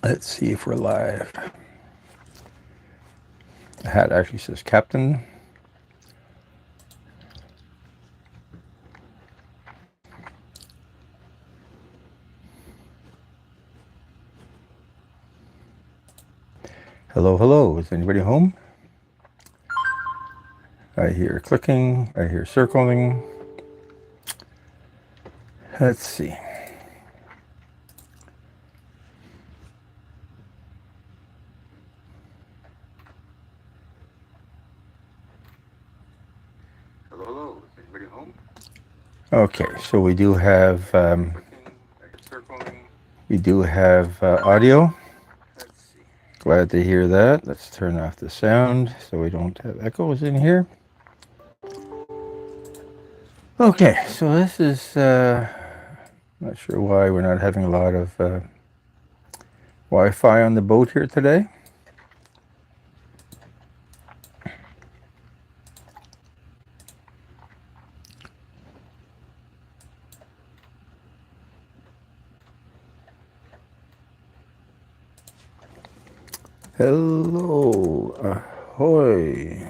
Let's see if we're live. The hat actually says Captain. Hello, hello. Is anybody home? I hear clicking. I hear circling. Let's see. Hello, hello. Is anybody home? Okay, so we do have audio. Glad to hear that. Let's turn off the sound so we don't have echoes in here. Okay, so this is not sure why we're not having a lot of Wi-Fi on the boat here today. Hello, ahoy.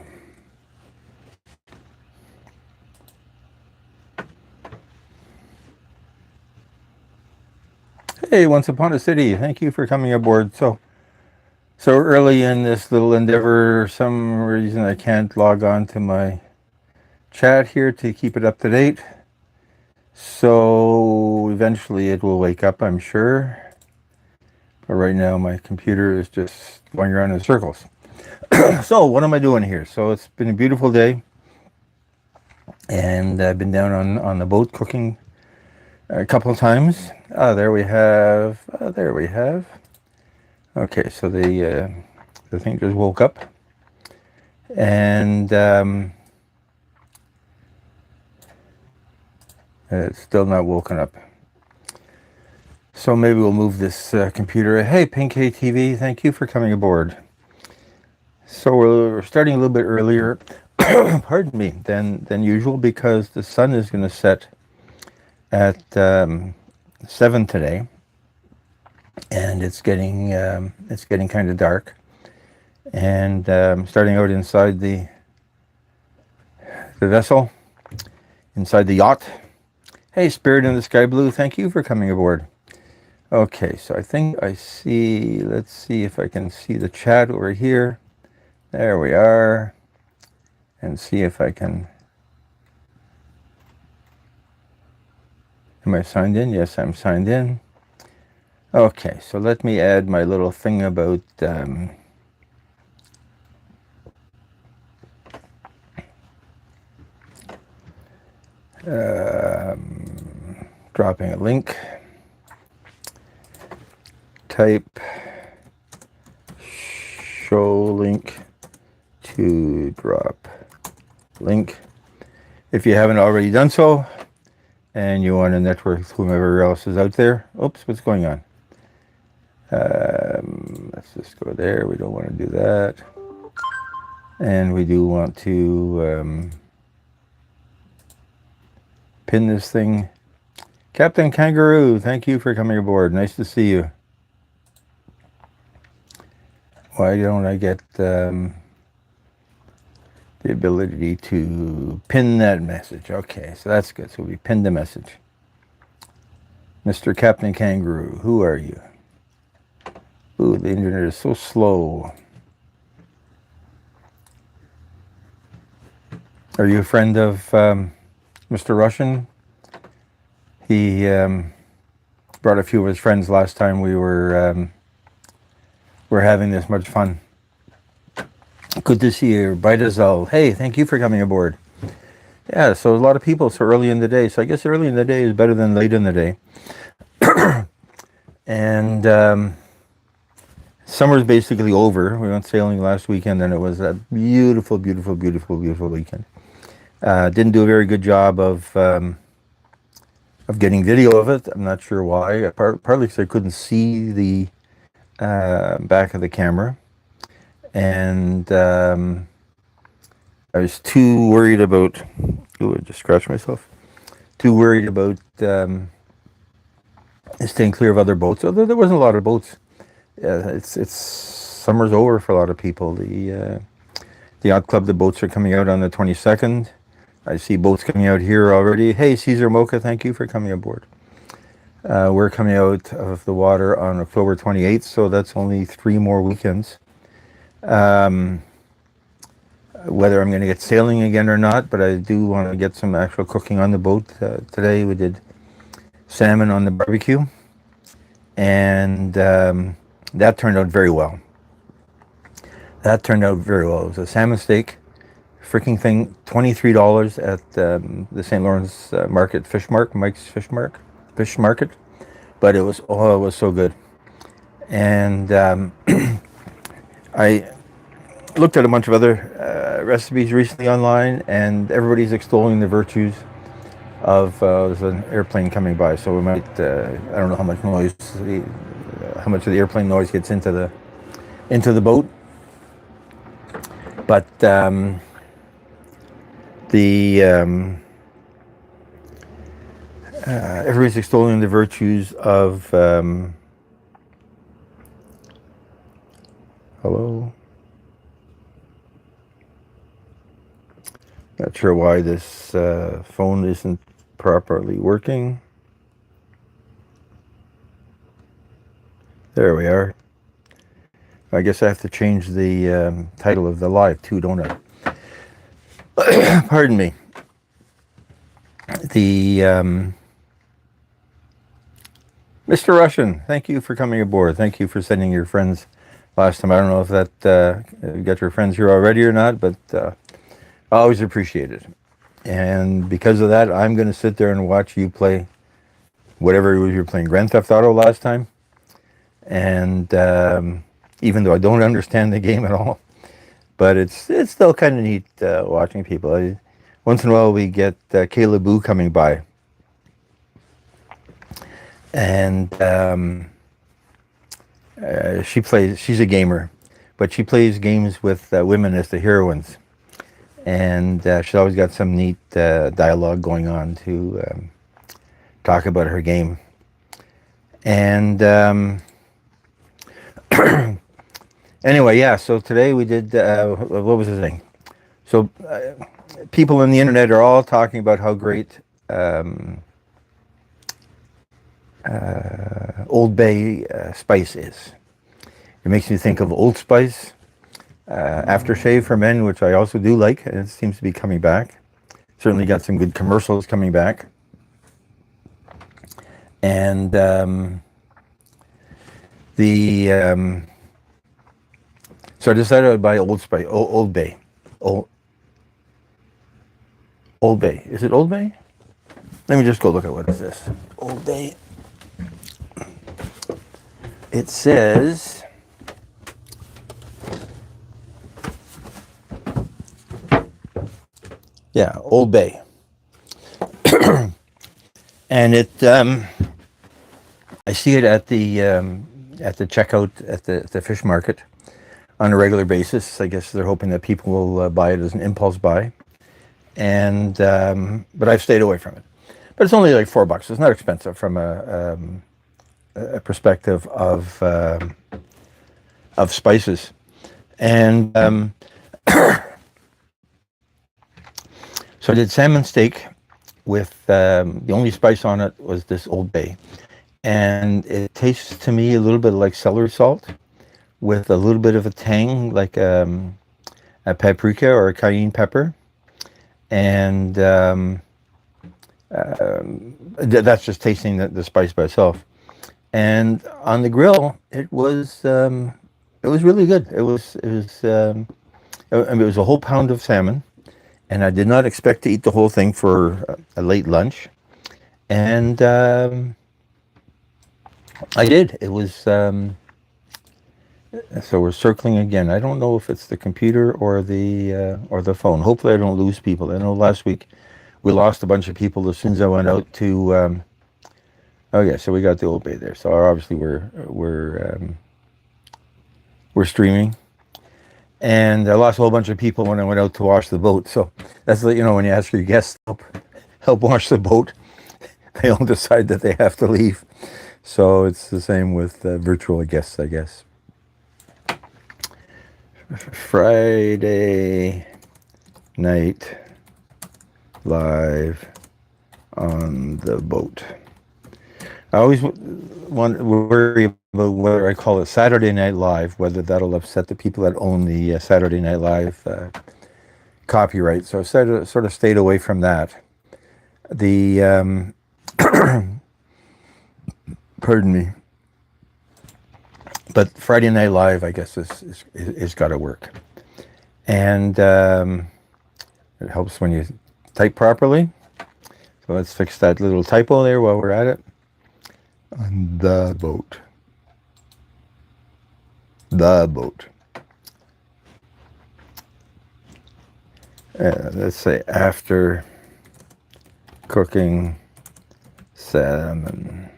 Hey, Once Upon a City, thank you for coming aboard so early in this little endeavor. For some reason I can't log on to my chat here to keep it up to date. So eventually it will wake up, I'm sure. But right now my computer is just going around in circles. So what am I doing here? So it's been a beautiful day. And I've been down on the boat cooking a couple of times. There we have. Okay, so the thing just woke up, and it's still not woken up. So maybe we'll move this computer. Hey, Pink TV, thank you for coming aboard. So we're starting a little bit earlier, pardon me, than usual because the sun is going to set at 7 today, and it's getting kind of dark, and starting out inside the vessel, inside the yacht. Hey, Spirit in the Sky Blue, thank you for coming aboard. Okay, so I think I see, let's see if I can see the chat over here. There we are. And see if I can. Am I signed in? Yes, I'm signed in. Okay, so let me add my little thing about dropping a link. Type show link to drop link. If you haven't already done so and you want to network with whomever else is out there. Oops, what's going on? Let's just go there. We don't want to do that. And we do want to pin this thing. Captain Kangaroo, thank you for coming aboard. Nice to see you. Why don't I get the ability to pin that message? Okay, so that's good. So we pinned the message. Mr. Captain Kangaroo, who are you? Ooh, the internet is so slow. Are you a friend of Mr. Russian? He brought a few of his friends last time we were having this much fun. Good to see you, Baitazal. Hey, thank you for coming aboard. Yeah, so a lot of people so early in the day. So I guess early in the day is better than late in the day. And summer's basically over. We went sailing last weekend, and it was a beautiful, beautiful, beautiful, beautiful weekend. Didn't do a very good job of getting video of it. I'm not sure why. Partly because I couldn't see the back of the camera, and I was too worried about. Ooh, I just scratched myself. Too worried about staying clear of other boats. Although there wasn't a lot of boats. it's summer's over for a lot of people. The yacht club, the boats are coming out on the 22nd. I see boats coming out here already. Hey, Caesar Mocha, thank you for coming aboard. We're coming out of the water on October 28th, so that's only 3 more weekends. Whether I'm going to get sailing again or not, but I do want to get some actual cooking on the boat. Today we did salmon on the barbecue, and that turned out very well. It was a salmon steak, freaking thing, $23 at the St. Lawrence Market Mike's Fish Market, but it was so good. And I looked at a bunch of other recipes recently online, and everybody's extolling the virtues of there's an airplane coming by, so we might I don't know how much of the airplane noise gets into the boat, but everybody's extolling the virtues of hello. Not sure why this phone isn't properly working. There we are. I guess I have to change the title of the live too, don't I? Pardon me. Mr. Russian, thank you for coming aboard. Thank you for sending your friends last time. I don't know if that you got your friends here already or not, but I always appreciate it. And because of that, I'm going to sit there and watch you play whatever it was you were playing. Grand Theft Auto last time. And even though I don't understand the game at all, but it's still kind of neat watching people. Once in a while we get Kayla Boo coming by. And she's a gamer, but she plays games with women as the heroines. And she's always got some neat dialogue going on to talk about her game. And anyway, yeah, so today we did, what was the thing? So people on the internet are all talking about how great Old Bay spice is. It makes me think of Old Spice. Aftershave for men, which I also do like, and it seems to be coming back. Certainly got some good commercials coming back. And so I decided I'd buy Old Spice, Old Bay. Old Bay. Is it Old Bay? Let me just go look at what is this. Old Bay. It says... Yeah, Old Bay. And it, I see it at the checkout at the fish market on a regular basis. I guess they're hoping that people will buy it as an impulse buy. And but I've stayed away from it. But it's only like $4. It's not expensive from a perspective of spices. And so I did salmon steak with the only spice on it was this Old Bay. And it tastes to me a little bit like celery salt with a little bit of a tang, like a paprika or a cayenne pepper. And that's just tasting the spice by itself. And on the grill, it was really good. It was a whole pound of salmon. And I did not expect to eat the whole thing for a late lunch. And I did. It was, so we're circling again. I don't know if it's the computer or the phone. Hopefully I don't lose people. I know last week we lost a bunch of people as soon as I went out to, okay, so we got the Old Bay there. So obviously we're streaming. And I lost a whole bunch of people when I went out to wash the boat. So that's, when you ask your guests to help wash the boat, they all decide that they have to leave. So it's the same with virtual guests, I guess. Friday night live on the boat. I always worry about whether I call it Saturday Night Live, whether that'll upset the people that own the Saturday Night Live copyright. So I sort of stayed away from that. The pardon me. But Friday Night Live, I guess, is got to work, and it helps when you type properly. So let's fix that little typo there while we're at it. On the boat. The boat. Let's say after cooking salmon.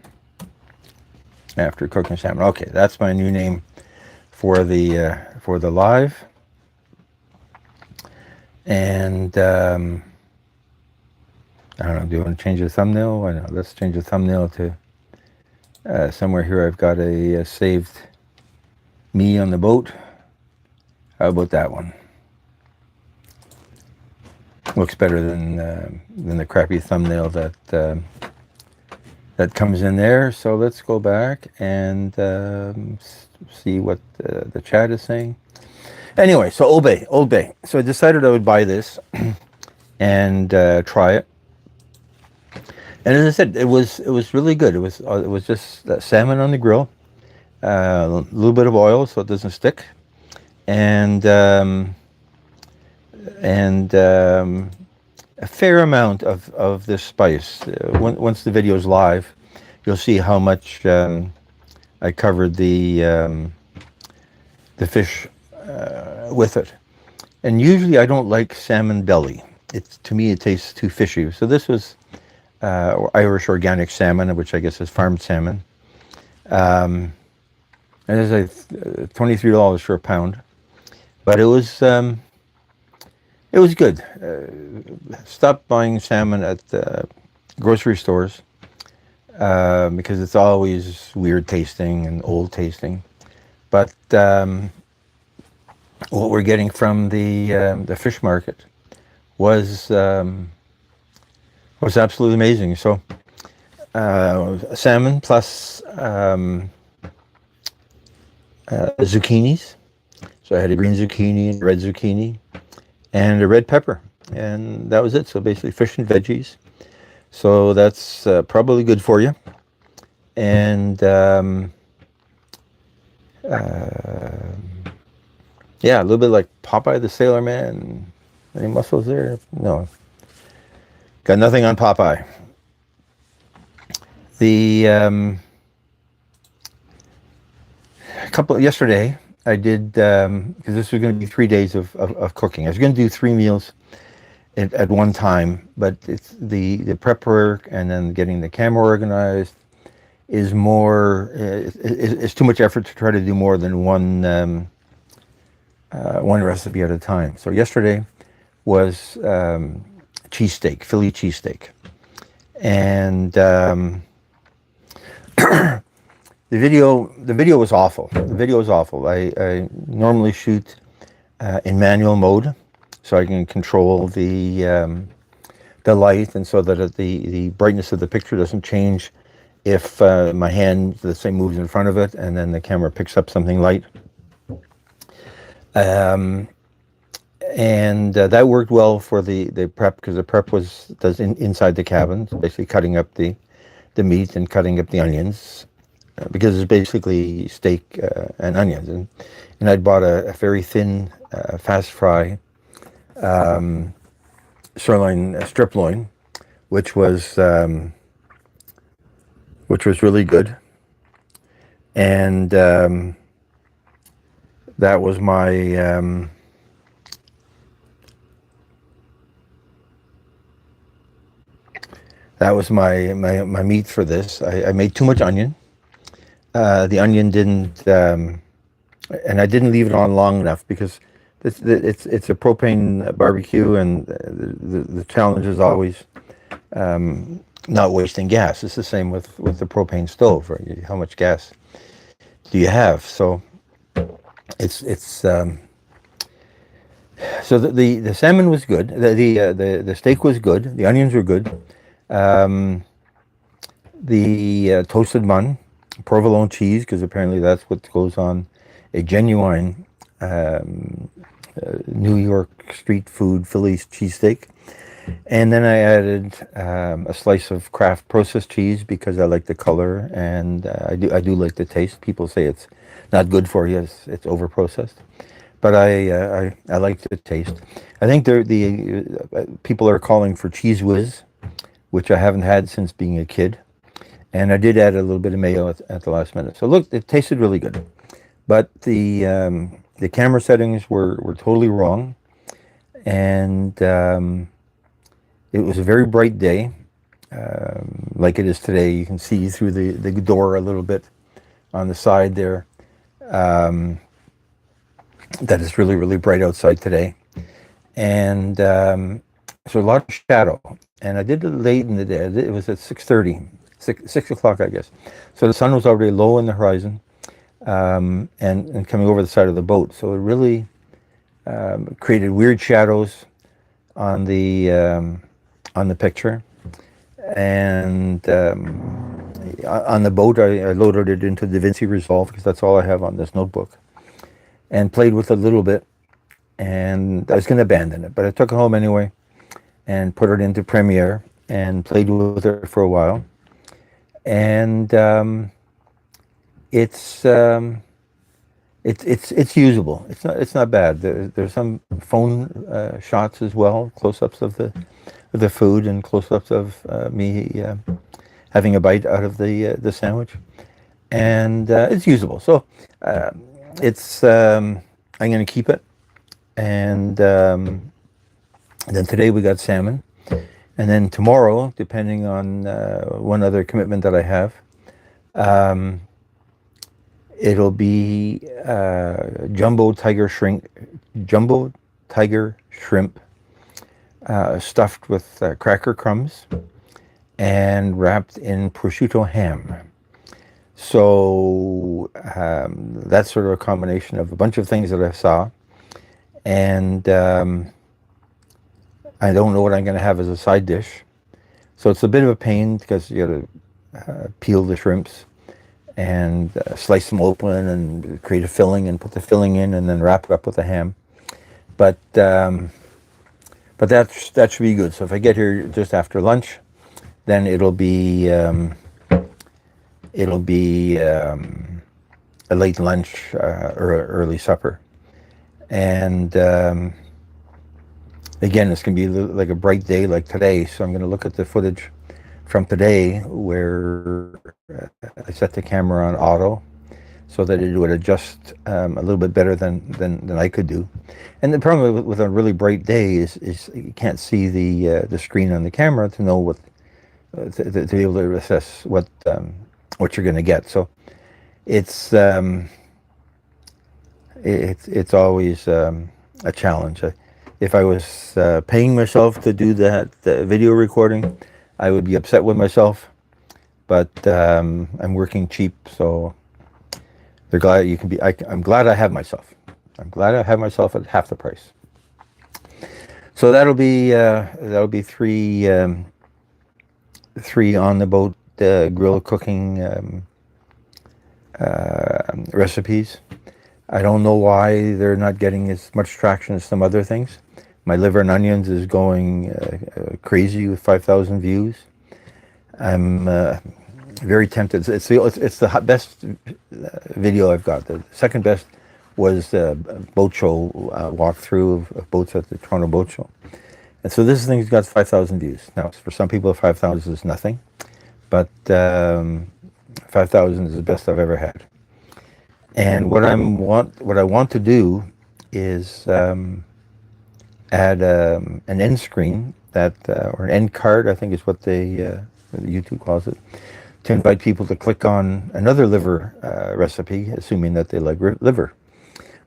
After cooking salmon. Okay, that's my new name for the live. And I don't know. Do you want to change the thumbnail? Why not? Let's change the thumbnail to somewhere here. I've got a saved me on the boat. How about that one? Looks better than the crappy thumbnail that comes in there. So let's go back and see what the chat is saying. Anyway, so Old Bay. So I decided I would buy this and try it. And as I said, it was really good. It was just salmon on the grill, a little bit of oil so it doesn't stick, and a fair amount of this spice. Once the video is live, you'll see how much I covered the fish with it. And usually I don't like salmon belly. To me it tastes too fishy. So this was Irish organic salmon, which I guess is farmed salmon. And it's like $23 for a pound, but it was good. Stop buying salmon at grocery stores because it's always weird tasting and old tasting. But what we're getting from the fish market was absolutely amazing. So salmon plus zucchinis. So I had a green zucchini and red zucchini and a red pepper, and that was it. So basically fish and veggies. So that's probably good for you. And yeah, a little bit like Popeye the Sailor Man. Any muscles there? No. Got nothing on Popeye. The yesterday I did, because this was going to be 3 days of cooking. I was going to do 3 meals at one time, but it's the prep work and then getting the camera organized is more. It's too much effort to try to do more than one recipe at a time. So yesterday was cheesesteak, Philly cheesesteak, and the video was awful. The video was awful. I normally shoot in manual mode, so I can control the light, and so that the brightness of the picture doesn't change if my hand, let's say, moves in front of it, and then the camera picks up something light. And that worked well for the prep, because the prep does inside the cabin, so basically cutting up the meat and cutting up the onions, because it's basically steak and onions. And I'd bought a very thin, fast fry sirloin strip loin, which was really good. And that was my my meat for this. I made too much onion. The onion didn't, and I didn't leave it on long enough, because it's a propane barbecue, and the challenge is always not wasting gas. It's the same with the propane stove, right? How much gas do you have? So it's So the salmon was good. The steak was good. The onions were good. Um, the toasted bun, provolone cheese, because apparently that's what goes on a genuine um, New York street food Philly's cheesesteak. And then I added a slice of Kraft processed cheese because I like the color and I do like the taste. People say it's not good for you; it's over processed, but I like the taste. I think the people are calling for cheese whiz, which I haven't had since being a kid, and I did add a little bit of mayo at the last minute. So look, it tasted really good, but the camera settings were totally wrong, and it was a very bright day, like it is today. You can see through the door a little bit on the side there. Um, that it's really, really bright outside today. And so a lot of shadow. And I did it late in the day. It was at 6:30, 6 o'clock, I guess. So the sun was already low in the horizon and coming over the side of the boat. So it really created weird shadows on the picture. And on the boat, I loaded it into DaVinci Resolve because that's all I have on this notebook, and played with it a little bit. And I was going to abandon it, but I took it home anyway and put it into Premiere and played with it for a while. And it's it's usable. It's not bad. There's some phone shots as well, close-ups of the food and close-ups of me having a bite out of the sandwich, and it's usable. So it's I'm going to keep it. And then today we got salmon, and then tomorrow, depending on one other commitment that I have, it'll be jumbo tiger shrimp stuffed with cracker crumbs and wrapped in prosciutto ham. So that's sort of a combination of a bunch of things that I saw. And I don't know what I'm going to have as a side dish. So it's a bit of a pain because you got to peel the shrimps and slice them open and create a filling and put the filling in and then wrap it up with the ham. But that should be good. So if I get here just after lunch, then it'll be a late lunch or early supper. And again, it's going to be like a bright day like today, so I'm going to look at the footage from today where I set the camera on auto so that it would adjust a little bit better than I could do. And the problem with a really bright day is you can't see the screen on the camera to know what to be able to assess what you're going to get. So it's always a challenge. If I was paying myself to do that video recording, I would be upset with myself. But I'm working cheap, so they're glad you can be. I'm glad I have myself. I'm glad I have myself at half the price. So that'll be three on the boat grill cooking recipes. I don't know why they're not getting as much traction as some other things. My liver and onions is going crazy with 5,000 views. I'm very tempted. It's the best video I've got. The second best was the boat show walkthrough of boats at the Toronto Boat Show. And so this thing's got 5,000 views. Now, for some people, 5,000 is nothing, but 5,000 is the best I've ever had. And what I want to do is add an end screen or an end card, I think is what YouTube calls it, to invite people to click on another liver recipe, assuming that they like liver.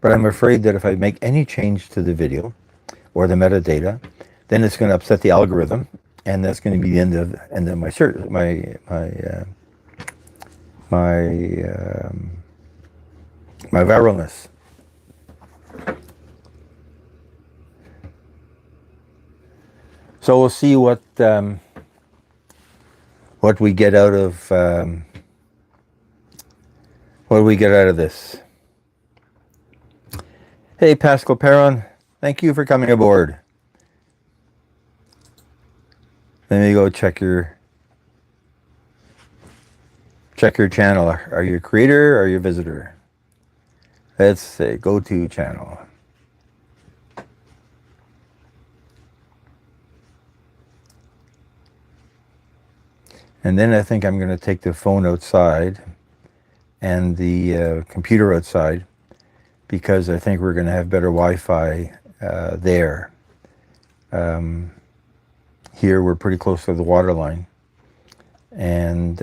But I'm afraid that if I make any change to the video or the metadata, then it's going to upset the algorithm, and that's going to be the end of my search, my viralness. So we'll see what we get out of what do we get out of this. Hey, Pascal Perron, thank you for coming aboard. Let me go check your channel. Are you a creator or are you a visitor? Let's say go to channel. And then I think I'm going to take the phone outside and the computer outside, because I think we're going to have better Wi-Fi there. Here we're pretty close to the water line, and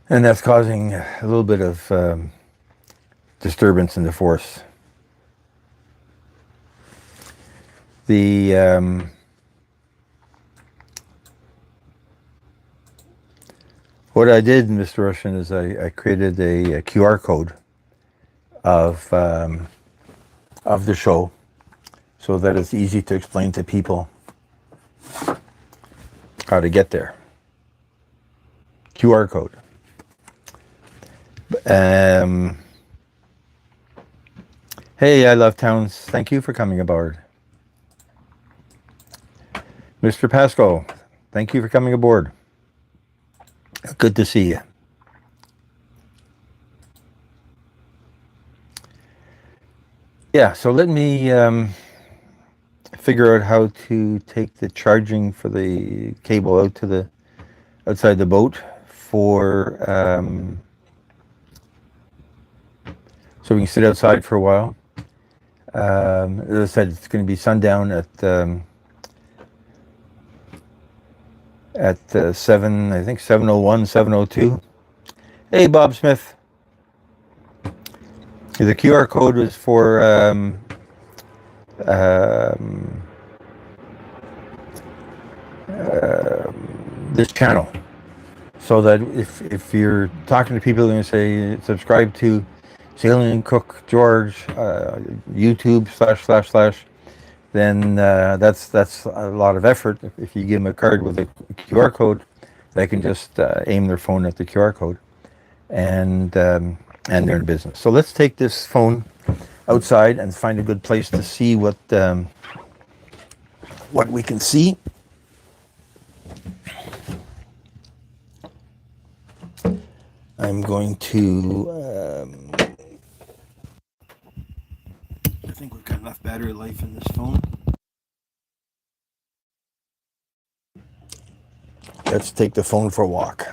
that's causing a little bit of disturbance in the force. What I did, Mr. Russian, is I created a QR code of the show, so that it's easy to explain to people how to get there. QR code. Hey, I love towns. Thank you for coming aboard. Mr. Pascal, thank you for coming aboard. Good to see you. Yeah, so let me figure out how to take the charging for the cable out to the outside the boat for so we can sit outside for a while. As I said, it's going to be sundown at 7, I think 7:01, 7:02. Hey, Bob Smith. The QR code is for this channel, so that if you're talking to people and say subscribe to Sailing Cook George YouTube / then that's a lot of effort. If you give them a card with a QR code, they can just aim their phone at the QR code, and they're in business. So let's take this phone outside and find a good place to see what we can see. I'm going to I think we've got enough battery life in this phone. Let's take the phone for a walk.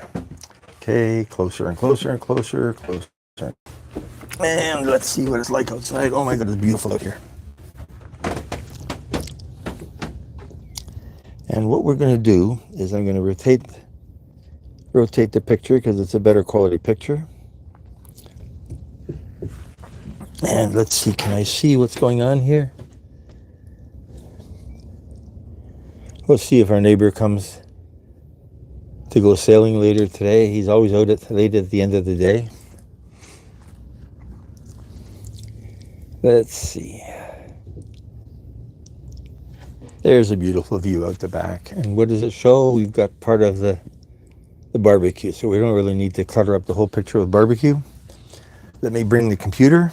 Okay, closer and closer and closer, closer. And let's see what it's like outside. Oh my God, it's beautiful out here. And what we're going to do is I'm going to rotate the picture, because it's a better quality picture. And let's see, can I see what's going on here? Let's see if our neighbor comes to go sailing later today. He's always out late at the end of the day. Let's see. There's a beautiful view out the back. And what does it show? We've got part of the barbecue, so we don't really need to clutter up the whole picture with barbecue. Let me bring the computer.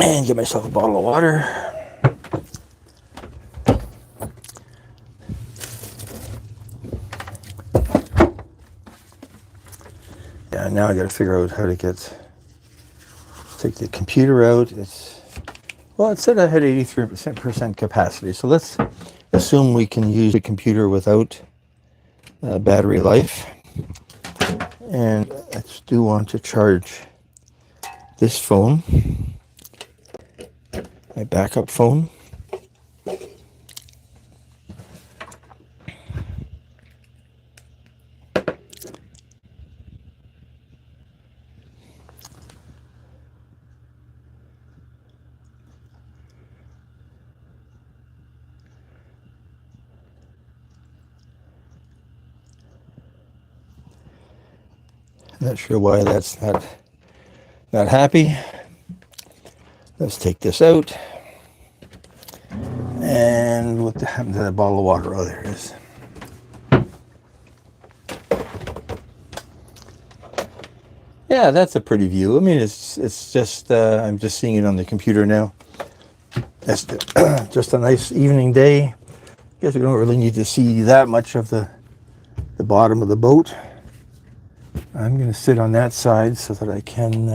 And get myself a bottle of water. Yeah, now I got to figure out how to take the computer out. Well, it said I had 83% capacity, so let's assume we can use the computer without battery life. And I do want to charge this phone, my backup phone. Not sure why that's not happy. Let's take this out. And what happened to that bottle of water? Oh, there it is. Yeah, that's a pretty view. I mean, it's just I'm just seeing it on the computer now. That's just a nice evening day. I guess we don't really need to see that much of the bottom of the boat. I'm going to sit on that side so that I can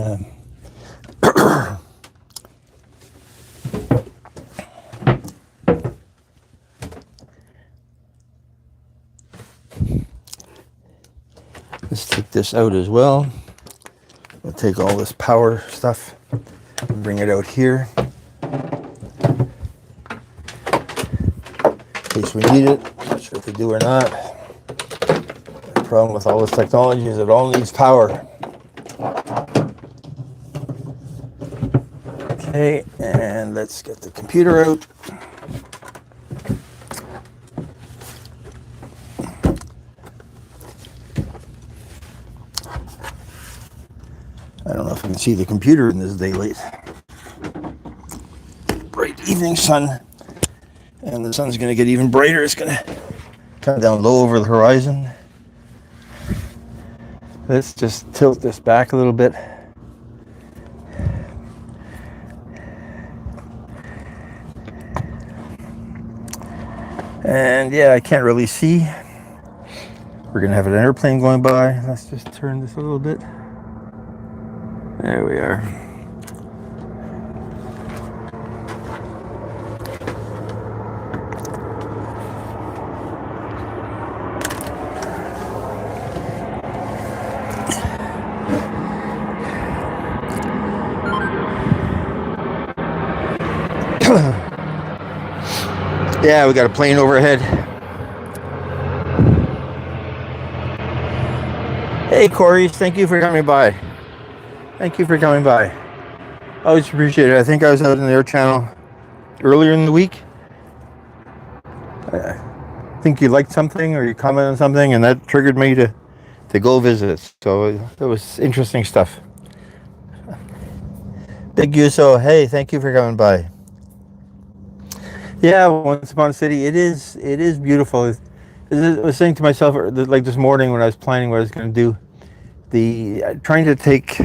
let's take this out as well. We'll take all this power stuff and bring it out here in case we need it. Not sure if we do or not. The problem with all this technology is it all needs power. Okay, and let's get the computer out. I don't know if you can see the computer in this daylight. Bright evening sun. And the sun's going to get even brighter. It's going to come down low over the horizon. Let's just tilt this back a little bit. And yeah, I can't really see. We're going to have an airplane going by. Let's just turn this a little bit. There we are. Yeah, we got a plane overhead. Hey, Corey, thank you for coming by. Thank you for coming by. Always appreciate it. I think I was out in their channel earlier in the week. I think you liked something or you commented on something, and that triggered me to go visit. So it was interesting stuff. Big Uso, hey, thank you for coming by. Yeah, Once Upon a City, it is beautiful. I was saying to myself, like this morning when I was planning what I was going to do, trying to take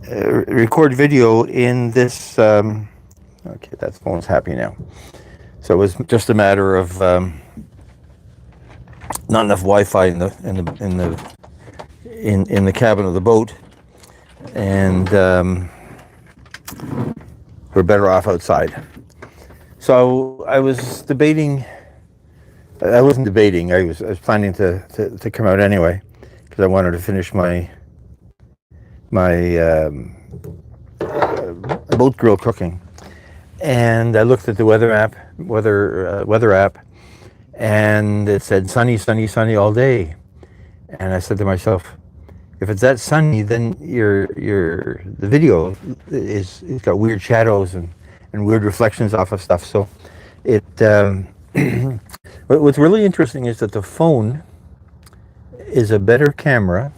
record video in this. Okay, that phone's happy now. So it was just a matter of not enough Wi-Fi in the cabin of the boat, and we're better off outside. So I was debating. I wasn't debating. I was planning to come out anyway because I wanted to finish my boat grill cooking. And I looked at the weather app, and it said sunny, sunny, sunny all day. And I said to myself, if it's that sunny, then the video it's got weird shadows and weird reflections off of stuff. So it. What's really interesting is that the phone is a better camera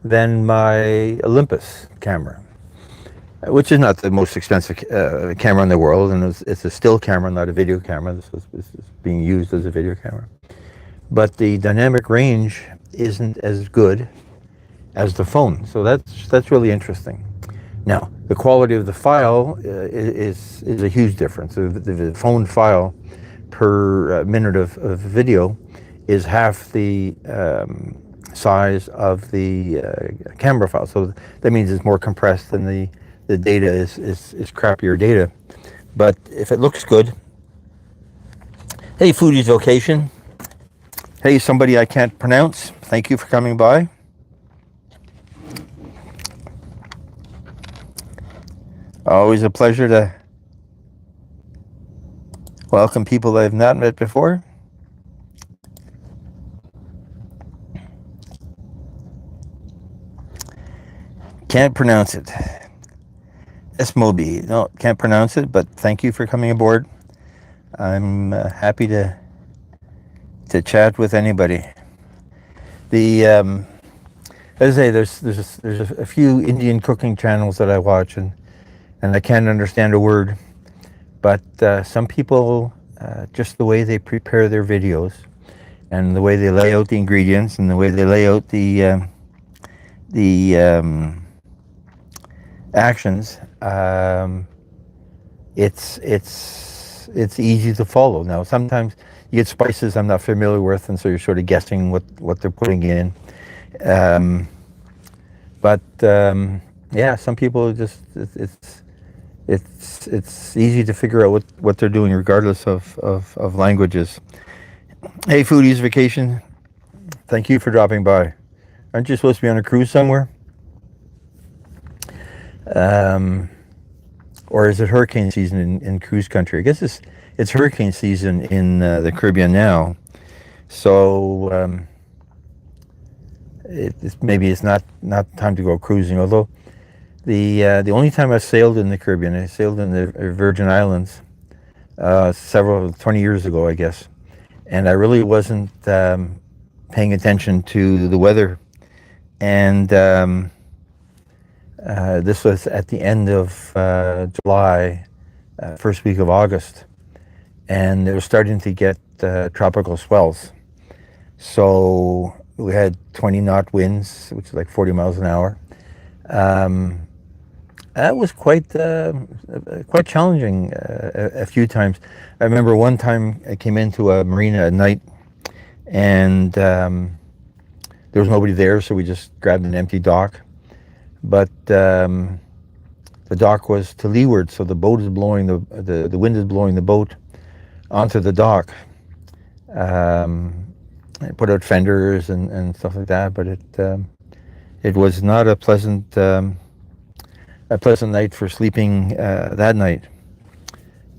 than my Olympus camera, which is not the most expensive camera in the world, and it's a still camera, not a video camera. This is being used as a video camera. But the dynamic range isn't as good as the phone, so that's really interesting. Now, the quality of the file is a huge difference. The phone file per minute of video is half the size of the camera file. So that means it's more compressed and the data is crappier data. But if it looks good, hey, Foodie's Vocation. Hey, somebody I can't pronounce. Thank you for coming by. Always a pleasure to welcome people I've not met before. Can't pronounce it. Esmobi. No, can't pronounce it, but thank you for coming aboard. I'm happy to chat with anybody. The As I say, there's a few Indian cooking channels that I watch, and I can't understand a word. But some people, just the way they prepare their videos, and the way they lay out the ingredients, and the way they lay out the actions, it's easy to follow. Now, sometimes you get spices I'm not familiar with, and so you're sort of guessing what they're putting in. Um, but yeah, some people just it's easy to figure out what they're doing regardless of languages. Hey, Foodies Vacation, thank you for dropping by. Aren't you supposed to be on a cruise somewhere? Um, or is it hurricane season in cruise country? I guess it's hurricane season in the Caribbean now. So maybe it's not time to go cruising. Although the only time I sailed in the Caribbean, I sailed in the Virgin Islands 20 years ago, I guess, and I really wasn't paying attention to the weather. And this was at the end of July, first week of August, and it was starting to get tropical swells. So we had 20 knot winds, which is like 40 miles an hour. That was quite challenging a few times. I remember one time I came into a marina at night, and there was nobody there, so we just grabbed an empty dock. But the dock was to leeward, so the boat is blowing the wind is blowing the boat onto the dock. I put out fenders and stuff like that, but it was not a pleasant night for sleeping that night.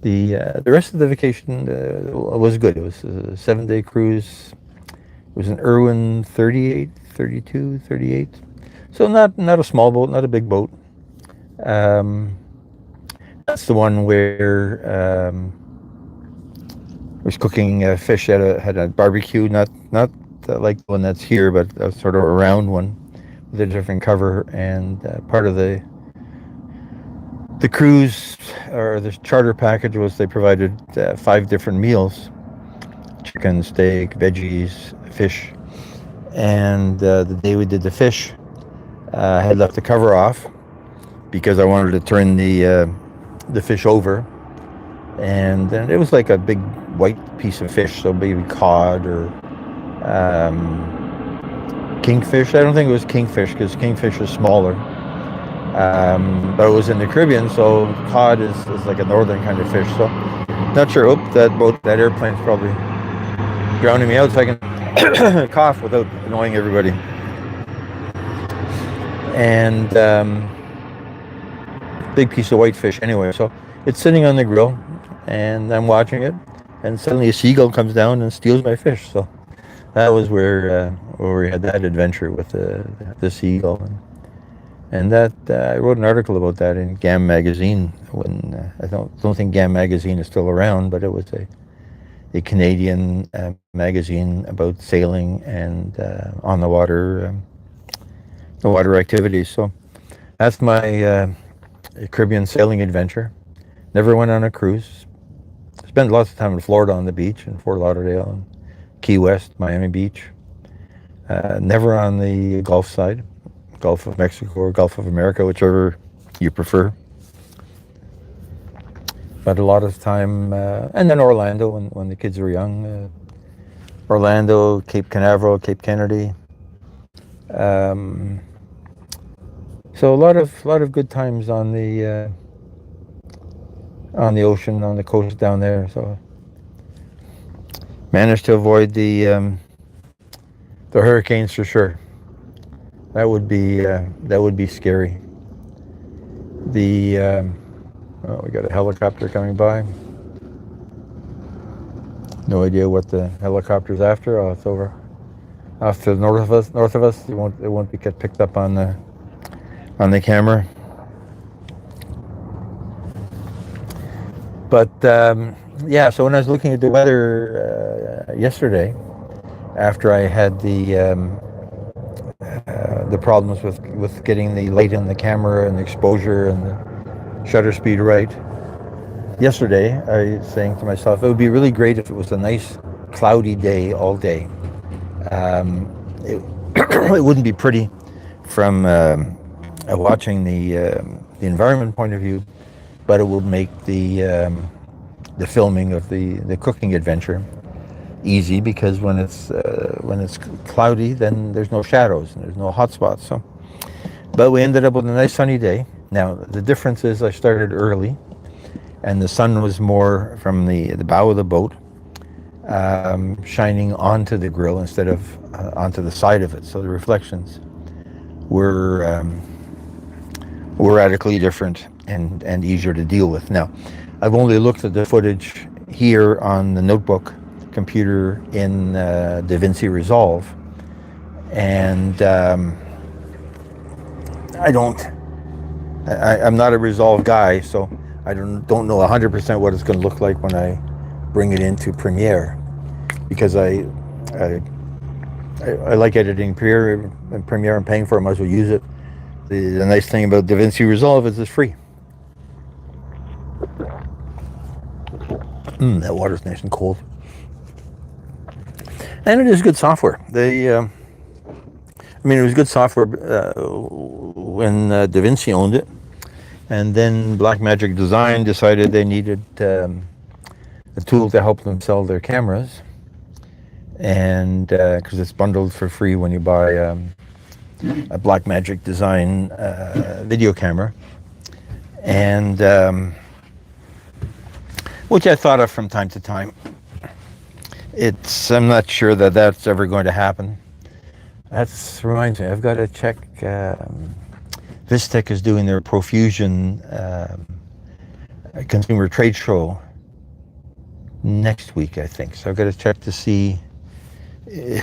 The rest of the vacation was good. It was a 7-day cruise. It was an Irwin 38, 32, 38. So not a small boat, not a big boat. That's the one where I was cooking fish had a barbecue, not like the one that's here, but a sort of a round one with a different cover. And part of the cruise or the charter package was they provided 5 different meals: chicken, steak, veggies, fish. And the day we did the fish, I had left the cover off because I wanted to turn the fish over, and then it was like a big white piece of fish, so maybe cod or kingfish. I don't think it was kingfish because kingfish is smaller, but it was in the Caribbean, so cod is like a northern kind of fish. So not sure. Oh, that airplane's probably drowning me out, so I can cough without annoying everybody. And big piece of white fish anyway. So it's sitting on the grill, and I'm watching it, and suddenly a seagull comes down and steals my fish. So that was where we had that adventure with the seagull. And that I wrote an article about that in GAM magazine when I don't think GAM magazine is still around, but it was a Canadian magazine about sailing and on the water activities. So that's my Caribbean sailing adventure. Never went on a cruise. Spent lots of time in Florida on the beach, in Fort Lauderdale, and Key West, Miami Beach. Never on the Gulf side, Gulf of Mexico or Gulf of America, whichever you prefer. But a lot of time, and then Orlando when the kids were young. Orlando, Cape Canaveral, Cape Kennedy. So a lot of good times on the ocean, on the coast down there. So managed to avoid the hurricanes for sure. That would be scary. We got a helicopter coming by. No idea what the helicopter's after. Oh, it's over off to the north of us. It won't get picked up on the camera. But yeah, so when I was looking at the weather yesterday, after I had the the problems with getting the light in the camera and the exposure and the shutter speed right. Yesterday, I was saying to myself, it would be really great if it was a nice cloudy day all day. It, it wouldn't be pretty from watching the environment point of view, but it would make the filming of the cooking adventure easy, because when it's cloudy, then there's no shadows and there's no hot spots. So, but we ended up with a nice sunny day. Now the difference is I started early, and the sun was more from the bow of the boat, shining onto the grill instead of onto the side of it. So the reflections were radically different and easier to deal with. Now, I've only looked at the footage here on the notebook computer in DaVinci Resolve, and I'm not a Resolve guy, so I don't know 100% what it's going to look like when I bring it into Premiere, because I like editing Premiere. I'm paying for it, I might as well use it. The nice thing about DaVinci Resolve is it's free. That water's nice and cold. And it is good software. It was good software when DaVinci owned it. And then Blackmagic Design decided they needed a tool to help them sell their cameras. And because it's bundled for free when you buy a Blackmagic Design video camera. And which I thought of from time to time. I'm not sure that that's ever going to happen. That reminds me, I've got to check. Vistec is doing their Profusion consumer trade show next week, I think. So I've got to check to see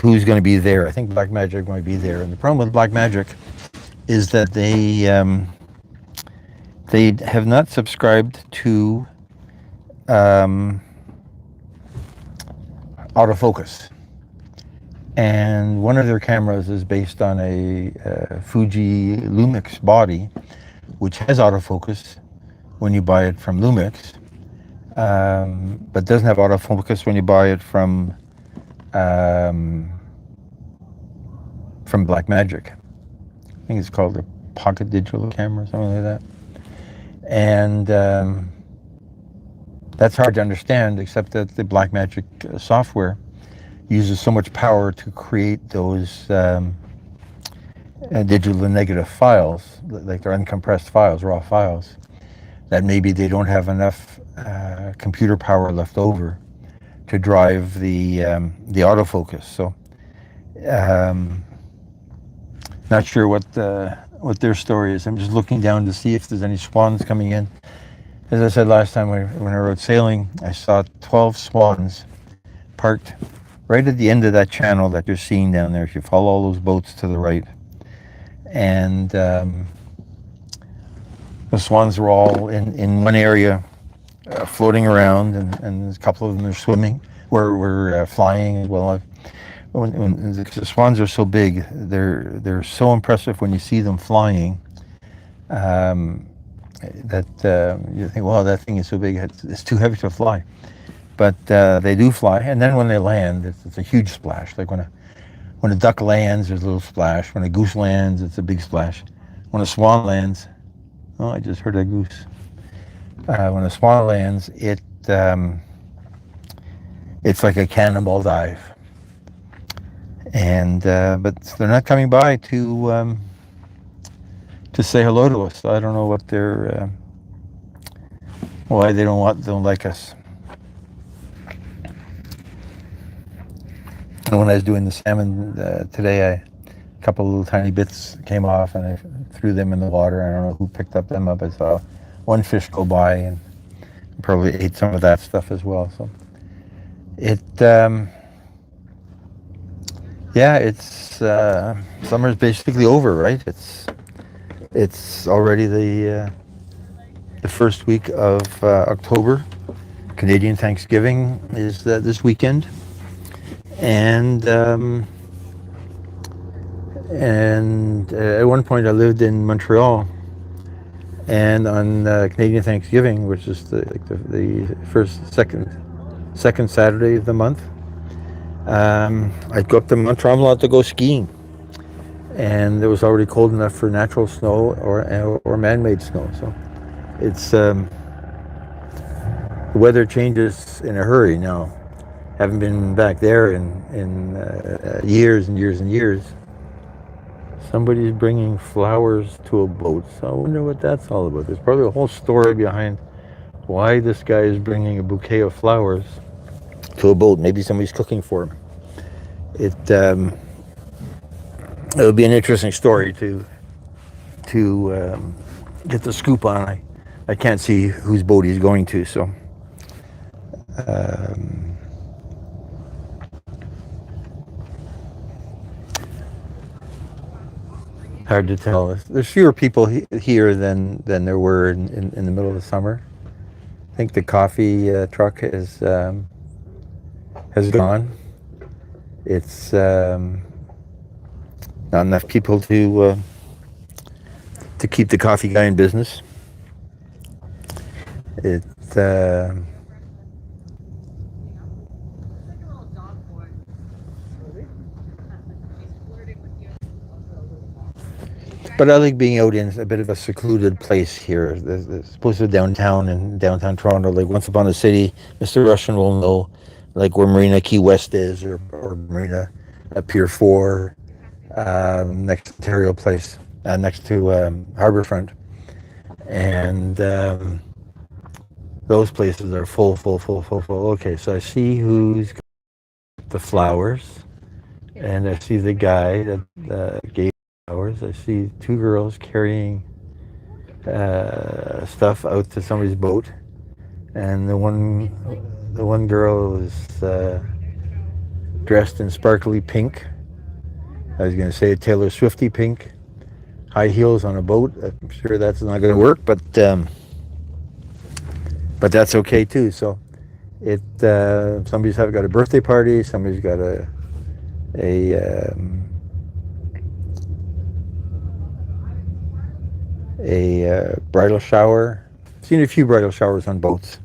who's going to be there. I think Blackmagic might be there. And the problem with Blackmagic is that they have not subscribed to autofocus, and one of their cameras is based on a Fuji Lumix body, which has autofocus when you buy it from Lumix, but doesn't have autofocus when you buy it from Blackmagic. I think it's called a Pocket Digital camera or something like that, and that's hard to understand, except that the Blackmagic software uses so much power to create those digital and negative files, like they're uncompressed files, raw files, that maybe they don't have enough computer power left over to drive the autofocus. So, not sure what their story is. I'm just looking down to see if there's any swans coming in. As I said last time when I rode sailing, I saw 12 swans parked right at the end of that channel that you're seeing down there. If you follow all those boats to the right. And the swans were all in one area, floating around, and a couple of them are swimming, were flying as well. When the swans are so big, they're so impressive when you see them flying. That you think, wow, that thing is so big, it's too heavy to fly. But they do fly, and then when they land, it's a huge splash. Like when a duck lands, there's a little splash. When a goose lands, it's a big splash. When a swan lands, oh, I just heard a goose. When a swan lands, it's like a cannonball dive. And but they're not coming by to say hello to us. I don't know what they're why they don't like us. And when I was doing the salmon today, a couple of little tiny bits came off, and I threw them in the water. I don't know who picked them up. I saw one fish go by and probably ate some of that stuff as well. So it's summer's basically over, right? It's already the first week of October. Canadian Thanksgiving is this weekend, and And at one point I lived in Montreal, and on Canadian Thanksgiving, which is the first, second Saturday of the month, I'd go up to Mount Tremblant to go skiing. And it was already cold enough for natural snow or man-made snow. So it's the weather changes in a hurry now. Haven't been back there in years and years and years. Somebody's bringing flowers to a boat, so I wonder what that's all about. There's probably a whole story behind why this guy is bringing a bouquet of flowers to a boat. Maybe somebody's cooking for him. It would be an interesting story to get the scoop on. I can't see whose boat he's going to, so hard to tell. There's fewer people here than there were in the middle of the summer. I think the coffee truck has gone. It's not enough people to keep the coffee guy in business. But I like being out in a bit of a secluded place here, as opposed to downtown Toronto. Like once upon a city, Mr. Russian will know, like where Marina Key West is, or Marina Pier 4, next to Ontario Place, next to Harbourfront. And those places are full. Okay, so I see who's got the flowers, and I see the guy that gave flowers. I see two girls carrying stuff out to somebody's boat, and the one girl is dressed in sparkly pink. I was going to say Taylor Swifty pink, high heels on a boat. I'm sure that's not going to work, but that's okay too. So somebody's got a birthday party. Somebody's got a bridal shower. I've seen a few bridal showers on boats,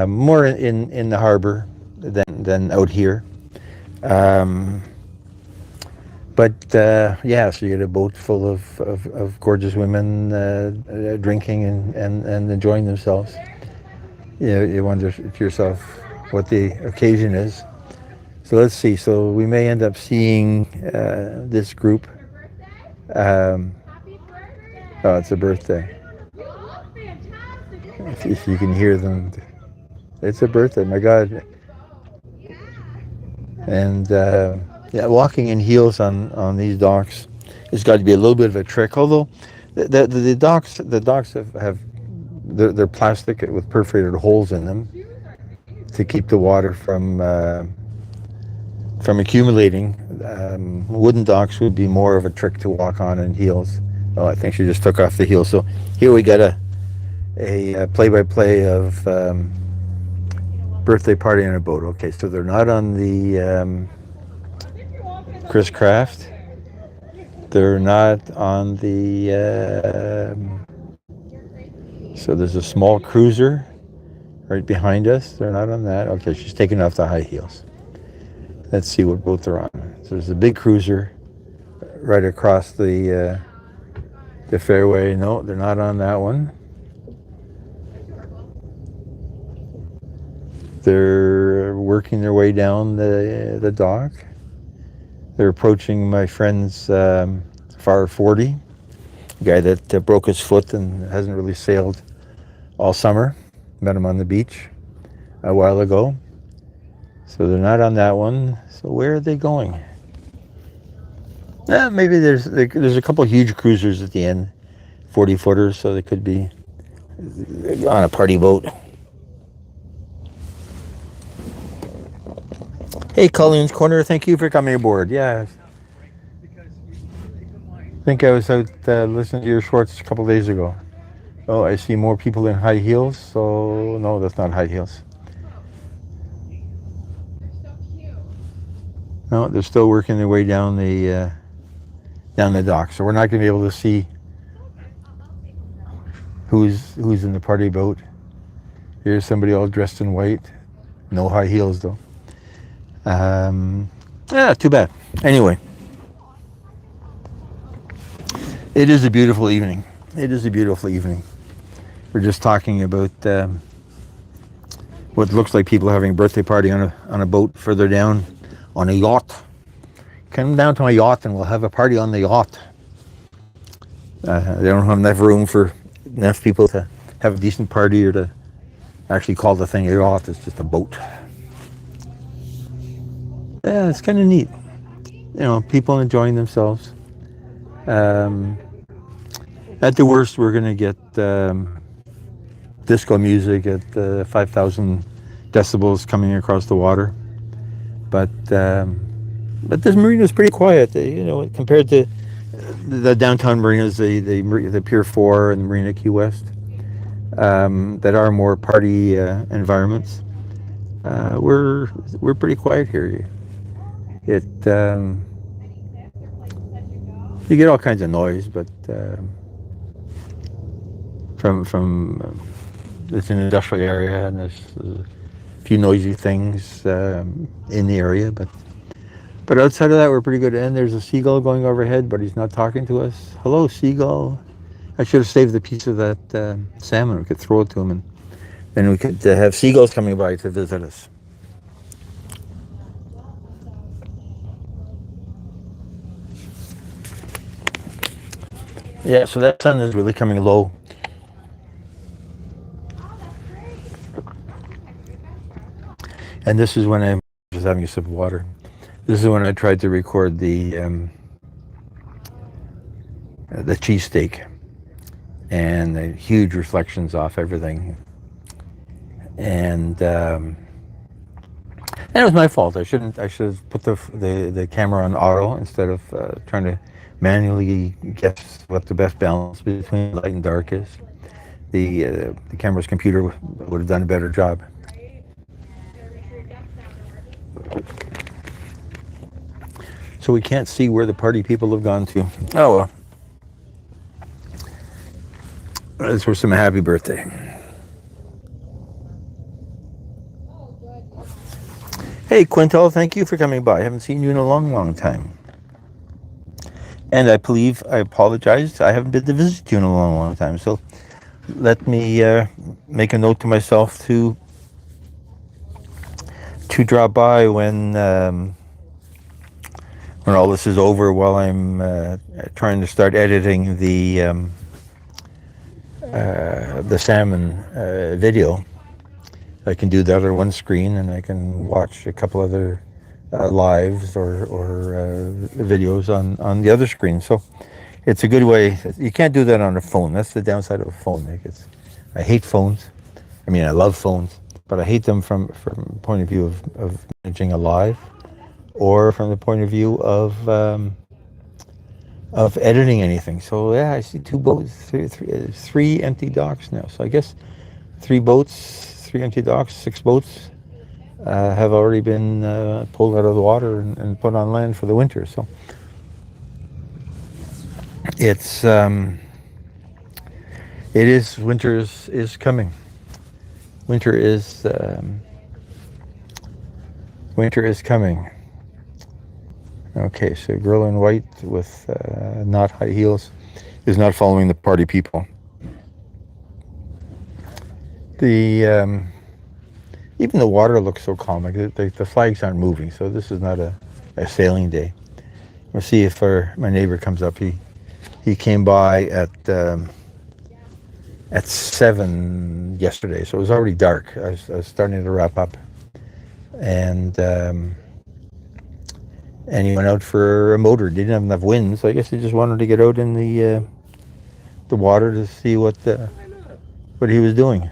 more in the harbor than out here. But yeah, so you get a boat full of gorgeous women drinking and enjoying themselves. You wonder to yourself what the occasion is. So let's see. So we may end up seeing this group. Oh, it's a birthday. If you can hear them, it's a birthday. My God. And yeah, walking in heels on these docks has got to be a little bit of a trick. Although the docks have they're plastic with perforated holes in them to keep the water from accumulating. Wooden docks would be more of a trick to walk on in heels. Oh, I think she just took off the heels. So here we got a play-by-play of birthday party on a boat. Okay, so they're not on the Chris Craft. They're not on the so there's a small cruiser right behind us. They're not on that. Okay, she's taking off the high heels. Let's see what boat they're on. So there's a big cruiser right across the fairway. No, they're not on that one. They're working their way down the dock. They're approaching my friend's Far 40, guy that broke his foot and hasn't really sailed all summer. Met him on the beach a while ago. So they're not on that one. So where are they going? Maybe there's a couple of huge cruisers at the end, 40-footers, so they could be on a party boat. Hey, Colleen's Corner, thank you for coming aboard. Yeah, I think I was out listening to your shorts a couple of days ago. Oh, I see more people in high heels, so no, that's not high heels. No, they're still working their way down the down the dock. So we're not going to be able to see who's in the party boat. Here's somebody all dressed in white. No high heels though. Yeah, too bad. Anyway, it is a beautiful evening. It is a beautiful evening. We're just talking about what looks like people having a birthday party on a boat further down, on a yacht. Come down to my yacht and we'll have a party on the yacht. They don't have enough room for enough people to have a decent party or to actually call the thing a yacht. It's just a boat. Yeah, it's kind of neat. You know, people enjoying themselves. At the worst, we're going to get disco music at 5,000 decibels coming across the water. But this marina is pretty quiet, you know, compared to the downtown marinas, the Pier 4 and the Marina Key West, that are more party environments. We're pretty quiet here. You get all kinds of noise, but from it's an industrial area and there's a few noisy things in the area, but outside of that we're pretty good. And there's a seagull going overhead, but he's not talking to us. Hello, seagull. I should have saved the piece of that salmon. We could throw it to him, and then we could have seagulls coming by to visit us. Yeah, so that sun is really coming low. And this is when I'm just having a sip of water. This is when I tried to record the cheesesteak and the huge reflections off everything. And it was my fault. I should have put the camera on auto instead of trying to manually guess what the best balance between light and dark is. The camera's computer would have done a better job. So we can't see where the party people have gone to. Oh well. Let's wish them a happy birthday. Hey Quintel, thank you for coming by. I haven't seen you in a long time. And I apologize, I haven't been to visit you in a long time. So let me make a note to myself to drop by when all this is over, while I'm trying to start editing the salmon video. I can do that on one screen, and I can watch a couple other lives or videos on the other screen. So it's a good way. You can't do that on a phone. That's the downside of a phone. I hate phones. I mean, I love phones, but I hate them from the point of view of managing a live, or from the point of view of editing anything. So yeah, I see two boats, three empty docks now. So I guess 3 boats, 3 empty docks, 6 boats have already been pulled out of the water and put on land for the winter. So winter is coming. Winter is coming. Okay, so a girl in white with not high heels is not following the party people. Even the water looks so calm. Like the flags aren't moving, so this is not a sailing day. We'll see if my neighbor comes up. He came by at 7 yesterday, so it was already dark. I was starting to wrap up, and he went out for a motor. Didn't have enough wind, so I guess he just wanted to get out in the water to see what he was doing.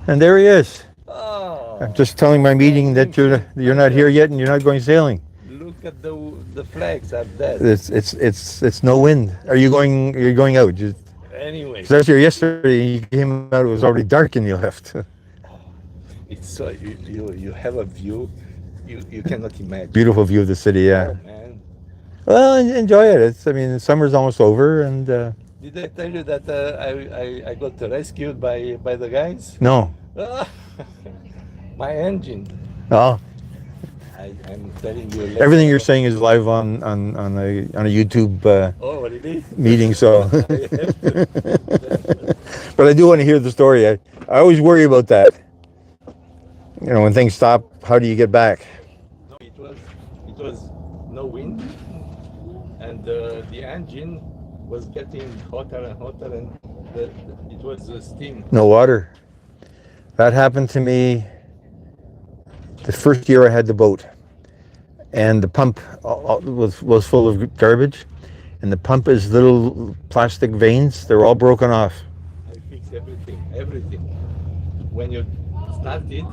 And there he is. Oh, I'm just telling my meeting that you're not here yet and you're not going sailing. look at the flags at that. It's no wind. You're going out. Anyway, So I was here yesterday. You came out. It was already dark and you left. it's you have a view you cannot imagine. Beautiful view of the city, Oh yeah. man, Well, enjoy it. I mean, summer's almost over, and did I tell you that I got rescued by the guys? no. My engine. Oh, I'm telling you later. everything you're saying is live on a YouTube Oh, really? meeting, so. I have to. But I do want to hear the story. I always worry about that. You know, when things stop, how do you get back? No, it was no wind, and the engine was getting hotter and hotter, and it was steam. No water. That happened to me the first year I had the boat, and the pump was full of garbage, and the pump is little plastic veins. They're all broken off. I fixed everything. When you start it,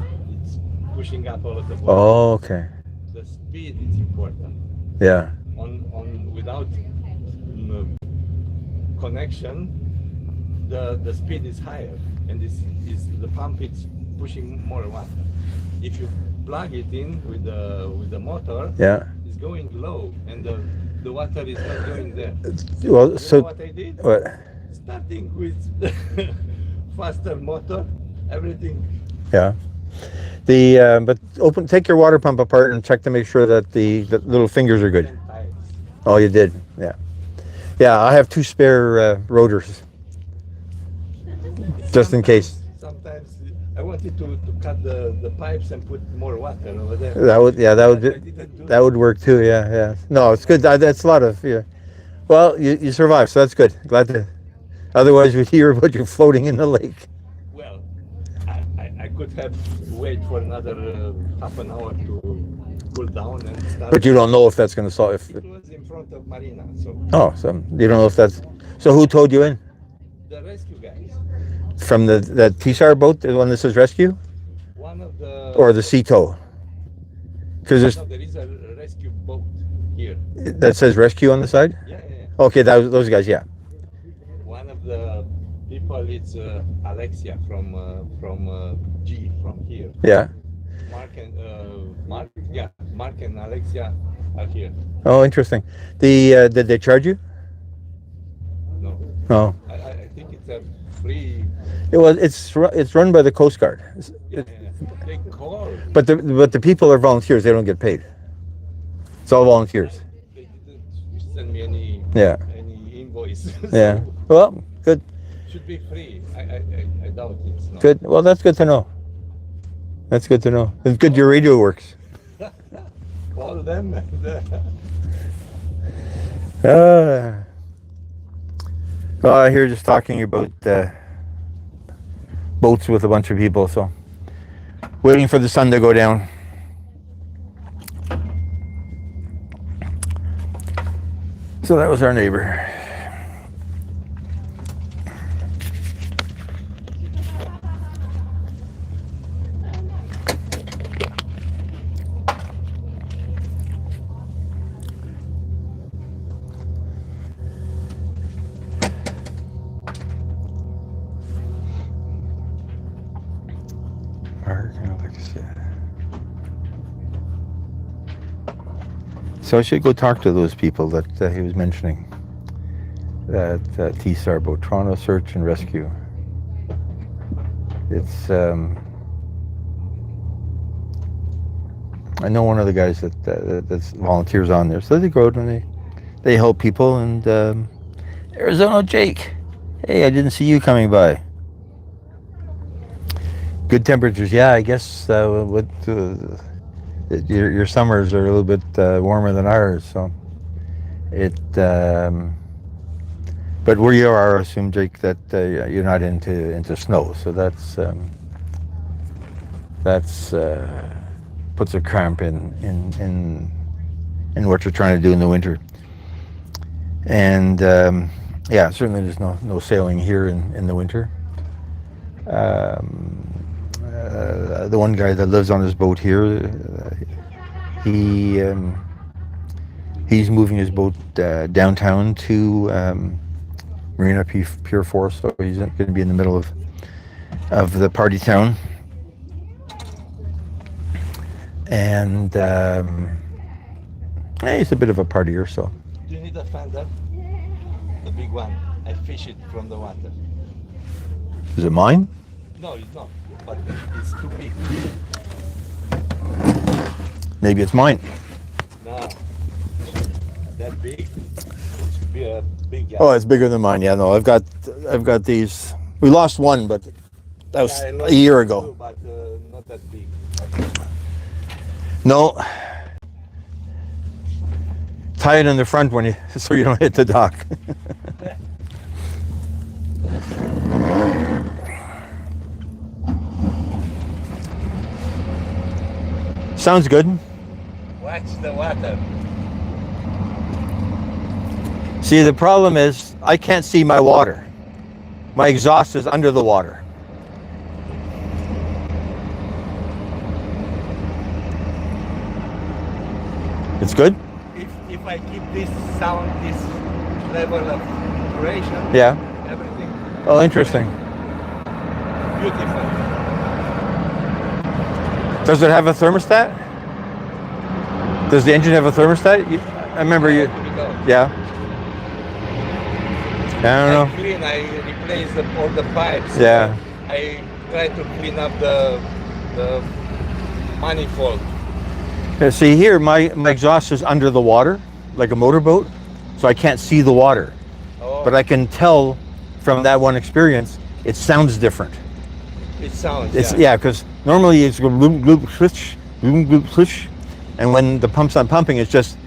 it's pushing up all of the water. Oh, okay. The speed is important. Yeah. On without connection, the speed is higher, and this is the pump is pushing more water. If you plug it in with the motor, Yeah. it's going low, and the water is not going there. Well, You so know what I did? what? Starting with faster motor, everything. Yeah. But take your water pump apart and check to make sure that the little fingers are good. 10 times. Oh, you did. Yeah. Yeah, I have 2 spare rotors just in case. Sometimes I wanted to cut the pipes and put more water over there. That would I didn't do that would work too. Yeah, yeah. No, it's good. That's a lot of yeah. Well, you survived, so that's good. Glad to. Otherwise, we'd hear about you floating in the lake. Well, I could have wait for another half an hour to cool down and start. But you don't know if that's going to solve. It was in front of Marina, so Oh, so you don't know if that's. So who towed you in? the rescue guys. From the TSAR boat, the one that says rescue, One of the or the sea tow? Because no, there is a rescue boat here. that says rescue on the side. Yeah. Okay, those guys. Yeah. One of the people is Alexia from G from here. Yeah. Mark and Alexia are here. Oh, interesting. Did they charge you? No, No. I think it's a free. It's run by the Coast Guard. They call. But the people are volunteers. They don't get paid. It's all volunteers. They didn't send me any invoice. Yeah. So Well, good. should be free. I doubt it's not. Good. Well, that's good to know. That's good to know. It's good your radio works. Call them. Well, I hear just talking about boats with a bunch of people, so waiting for the sun to go down. So that was our neighbor. So I should go talk to those people that he was mentioning. That TSAR boat, Toronto Search and Rescue. It's I know one of the guys that's volunteers on there, so they go out and they help people. And Arizona Jake, hey, I didn't see you coming by. Good temperatures, yeah. I guess your summers are a little bit warmer than ours, so but where you are, I assume, Jake, that you're not into snow, so that's puts a cramp in what you're trying to do in the winter. And yeah, certainly there's no sailing here in the winter. The one guy that lives on his boat here, he's moving his boat downtown to Marina Pier 4, so he's going to be in the middle of the party town. And he's a bit of a partier, so. Do you need a fender? The big one. I fish it from the water. Is it mine? No, it's not. But it's too big. Maybe it's mine. No. That big? It should be a big guy. Oh, it's bigger than mine. Yeah, no, I've got these. We lost one, but that was I a lost year it ago. too, but not that big. No. Tie it in the front when so you don't hit the dock. Sounds good. Watch the water. See, the problem is I can't see my water. My exhaust is under the water. It's good? If I keep this sound, this level of duration, Yeah. everything Oh, interesting. beautiful. Does it have a thermostat? Does the engine have a thermostat? I remember you. Here we go. Yeah. I don't know. I clean, I replace all the pipes. Yeah. I try to clean up the manifold. Yeah, see here, my exhaust is under the water, like a motorboat, so I can't see the water. Oh, But I can tell from that one experience, it sounds different. it sounds. It's yeah, because normally it's go bloop bloop switch, bloop bloop switch, and when the pump's not pumping, it's just.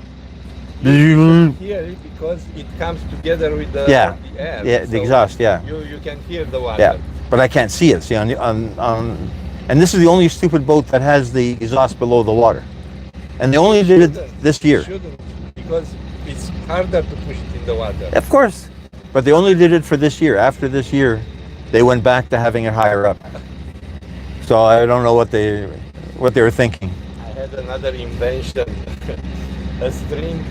You hear it because it comes together with the, Yeah. the air. Yeah, the So exhaust. Yeah, You can hear the water. yeah, but I can't see it. See and this is the only stupid boat that has the exhaust below the water, and they only did it this year. Shouldn't, because it's harder to push it in the water. Of course, but they only did it for this year. After this year, they went back to having it higher up. So I don't know what they were thinking. I had another invention, a string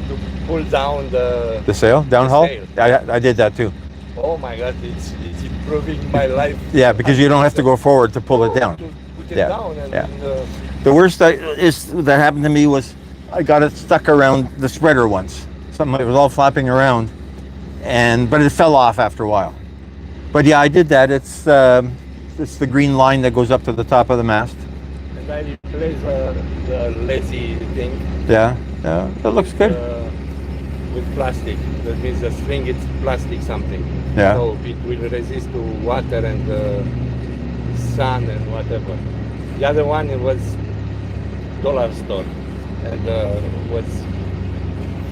to pull down The sail, downhaul. sail. I did that too. Oh my God, it's improving my life. Yeah, because you don't have to go forward to pull it down. To put it Yeah, down and yeah. uh, The worst that happened to me was I got it stuck around the spreader once. Something, it was all flapping around, but it fell off after a while. But yeah, I did that. It's the green line that goes up to the top of the mast. and I replace the lazy thing Yeah, that looks good. with plastic. That means the string is plastic something. Yeah. So it will resist to water and sun and whatever. The other one it was dollar store and was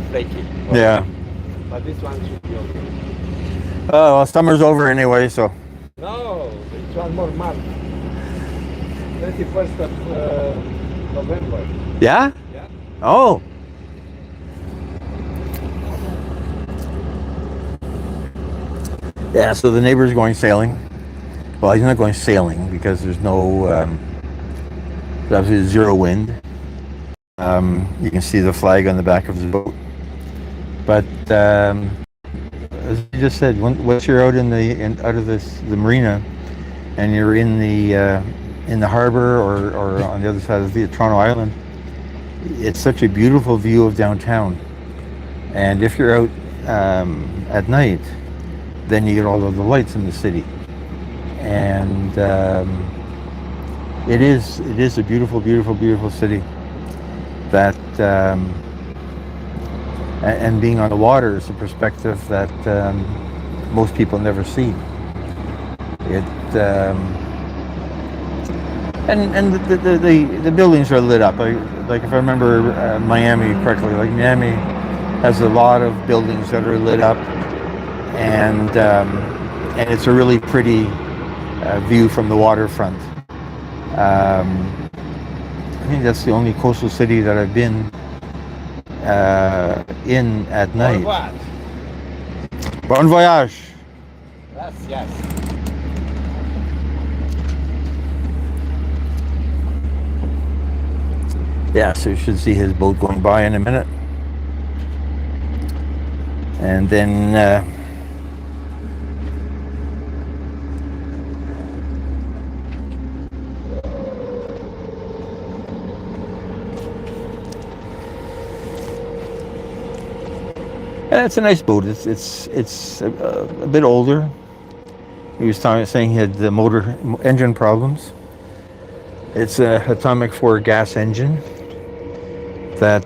flaky. Yeah. But this one should be okay. Oh, well, summer's over anyway, so. No, it's one more month. 31st of November. Yeah? Yeah. Oh. Yeah, so the neighbor's going sailing. Well, he's not going sailing because there's no, there's absolutely zero wind. You can see the flag on the back of the boat. But as you just said, once you're out out of the marina, and you're in the harbor or on the other side of the Toronto Island, it's such a beautiful view of downtown. And if you're out at night, then you get all of the lights in the city, and it is a beautiful, beautiful, beautiful city. That and being on the water is a perspective that most people never see. And the buildings are lit up. Like if I remember Miami correctly, like Miami has a lot of buildings that are lit up, and it's a really pretty view from the waterfront. I think that's the only coastal city that I've been in at Or night. what? Bon voyage. Yes. Yeah, so you should see his boat going by in a minute. And then Yeah, it's a nice boat. It's a bit older. He was saying he had the engine problems. It's a atomic 4 gas engine that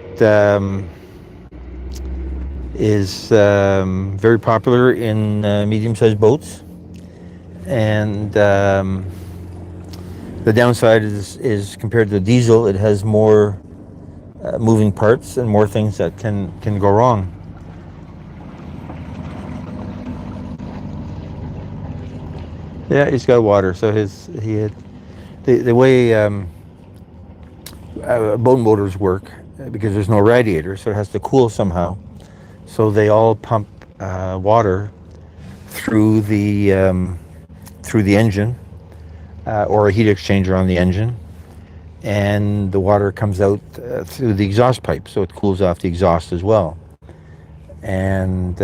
is very popular in medium-sized boats, and the downside is compared to diesel, it has more moving parts and more things that can go wrong. Yeah, he's got water. So he had the way boat motors work, because there's no radiator, so it has to cool somehow. So they all pump water through the engine, or a heat exchanger on the engine, and the water comes out through the exhaust pipe, so it cools off the exhaust as well. And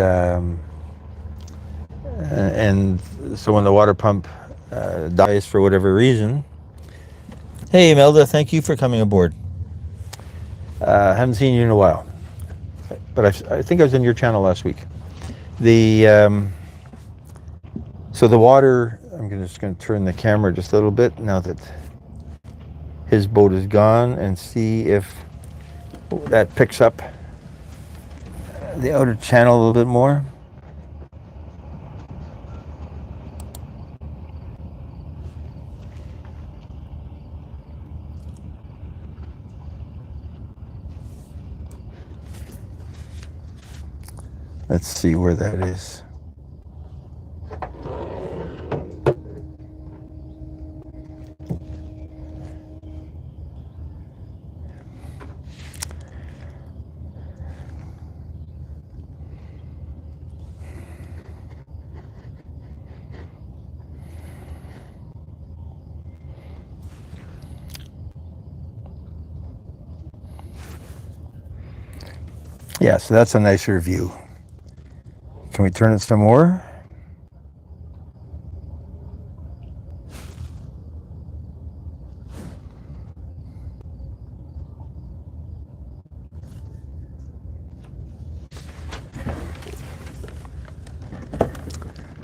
so when the water pump dies for whatever reason. Hey Imelda, thank you for coming aboard. Haven't seen you in a while, but I think I was in your channel last week. So the water, I'm just going to turn the camera just a little bit now that his boat is gone, and see if that picks up the outer channel a little bit more. Let's see where that is. Yeah, so that's a nicer view. Can we turn it some more?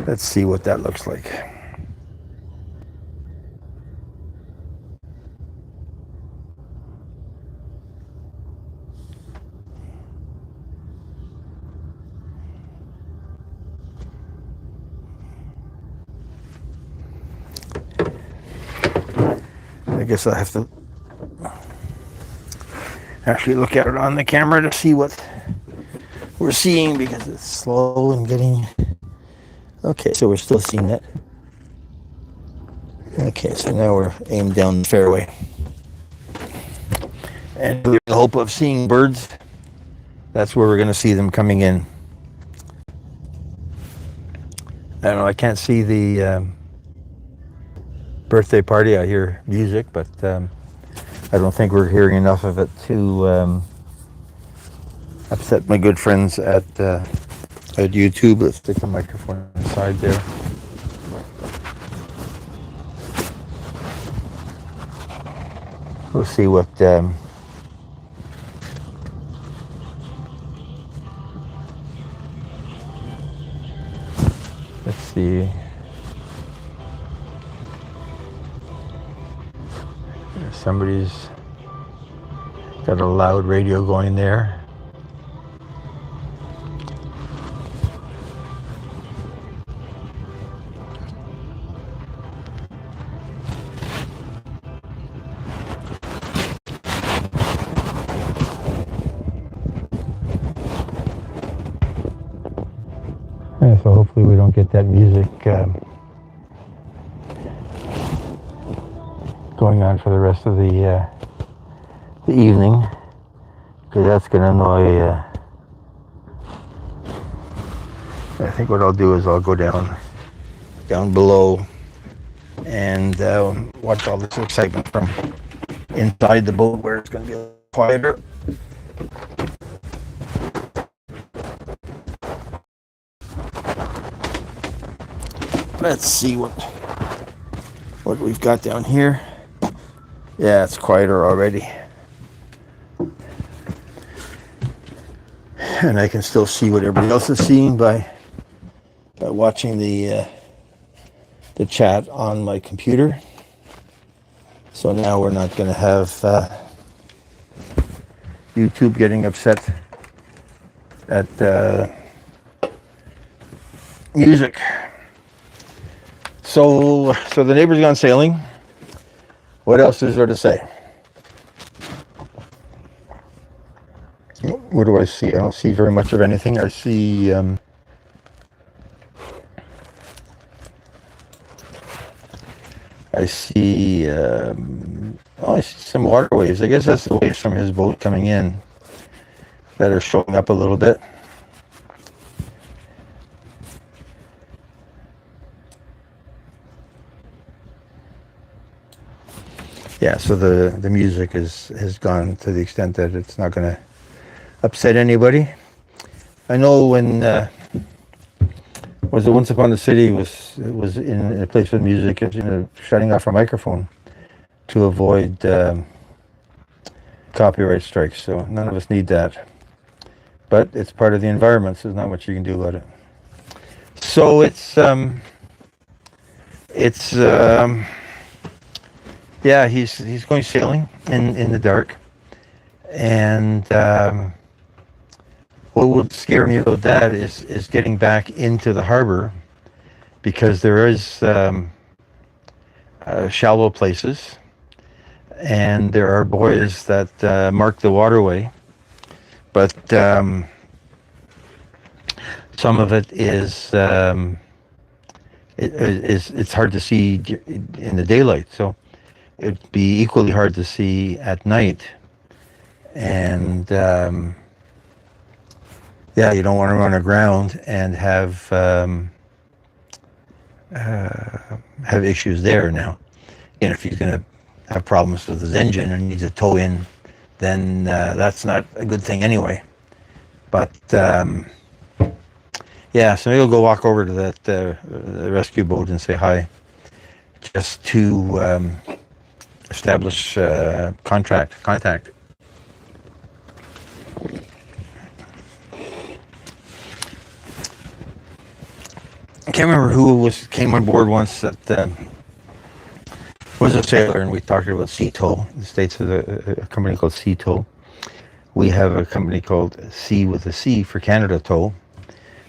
Let's see what that looks like. I guess I have to actually look at it on the camera to see what we're seeing, because it's slow and getting... Okay, so we're still seeing it. Okay, so now we're aimed down the fairway. And with the hope of seeing birds, that's where we're going to see them coming in. I don't know, I can't see the birthday party. I hear music, but I don't think we're hearing enough of it to upset my good friends at YouTube. Let's stick the microphone inside there. We'll see what let's see. Somebody's got a loud radio going there. Yeah, so hopefully we don't get that music going on for the rest of the evening, because that's going to annoy. I think what I'll do is I'll go down below and watch all this excitement from inside the boat, where it's going to be a little quieter. Let's see what we've got down here. Yeah, it's quieter already. and I can still see what everybody else is seeing by watching the chat on my computer. So now we're not going to have YouTube getting upset at music. So the neighbor's gone sailing. What else is there to say? What do I see? I don't see very much of anything. I see I see some water waves. I guess that's the waves from his boat coming in that are showing up a little bit. Yeah, so the music has gone to the extent that it's not going to upset anybody. I know when was it Once Upon a City was in a place with music, shutting off a microphone to avoid copyright strikes. So none of us need that, but it's part of the environment. So there's not much you can do about it. So yeah, he's going sailing in the dark, and what would scare me about that is getting back into the harbor, because there is shallow places, and there are buoys that mark the waterway, but some of it is it's hard to see in the daylight. So it'd be equally hard to see at night, and yeah, you don't want to run aground and have issues there. Now, if you're going to have problems with his engine and need to tow in, then that's not a good thing anyway. But yeah, so maybe we'll go walk over to that the rescue boat and say hi, just to establish contact. I can't remember who came on board once that was a sailor, and we talked about sea tow. In the States, there's a company called Sea Tow. We have a company called Sea with a C for Canada Tow,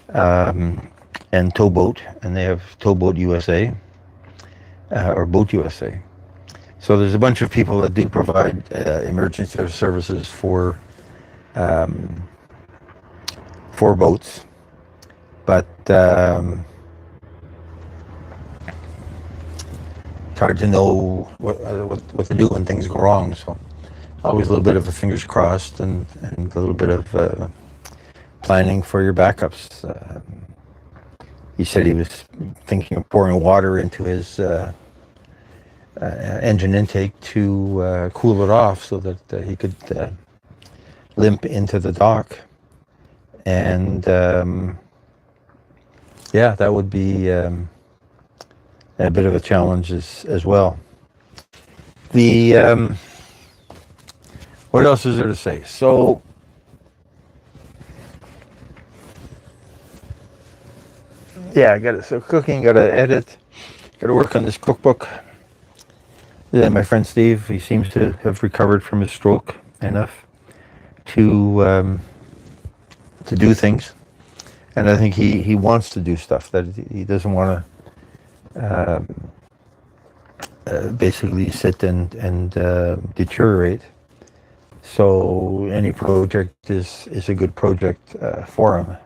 and Towboat, and they have Towboat USA or Boat USA. So there's a bunch of people that do provide emergency services for boats, but it's hard to know what to do when things go wrong. So always a little bit of a fingers crossed and a little bit of planning for your backups. He said he was thinking of pouring water into his engine intake to cool it off so that he could limp into the dock. And yeah, that would be a bit of a challenge as well. What else is there to say? So yeah, cooking, got to edit, got to work on this cookbook. Yeah, my friend Steve, he seems to have recovered from his stroke enough to do things, and I think he wants to do stuff that he doesn't want to basically sit and deteriorate. So any project is a good project for him.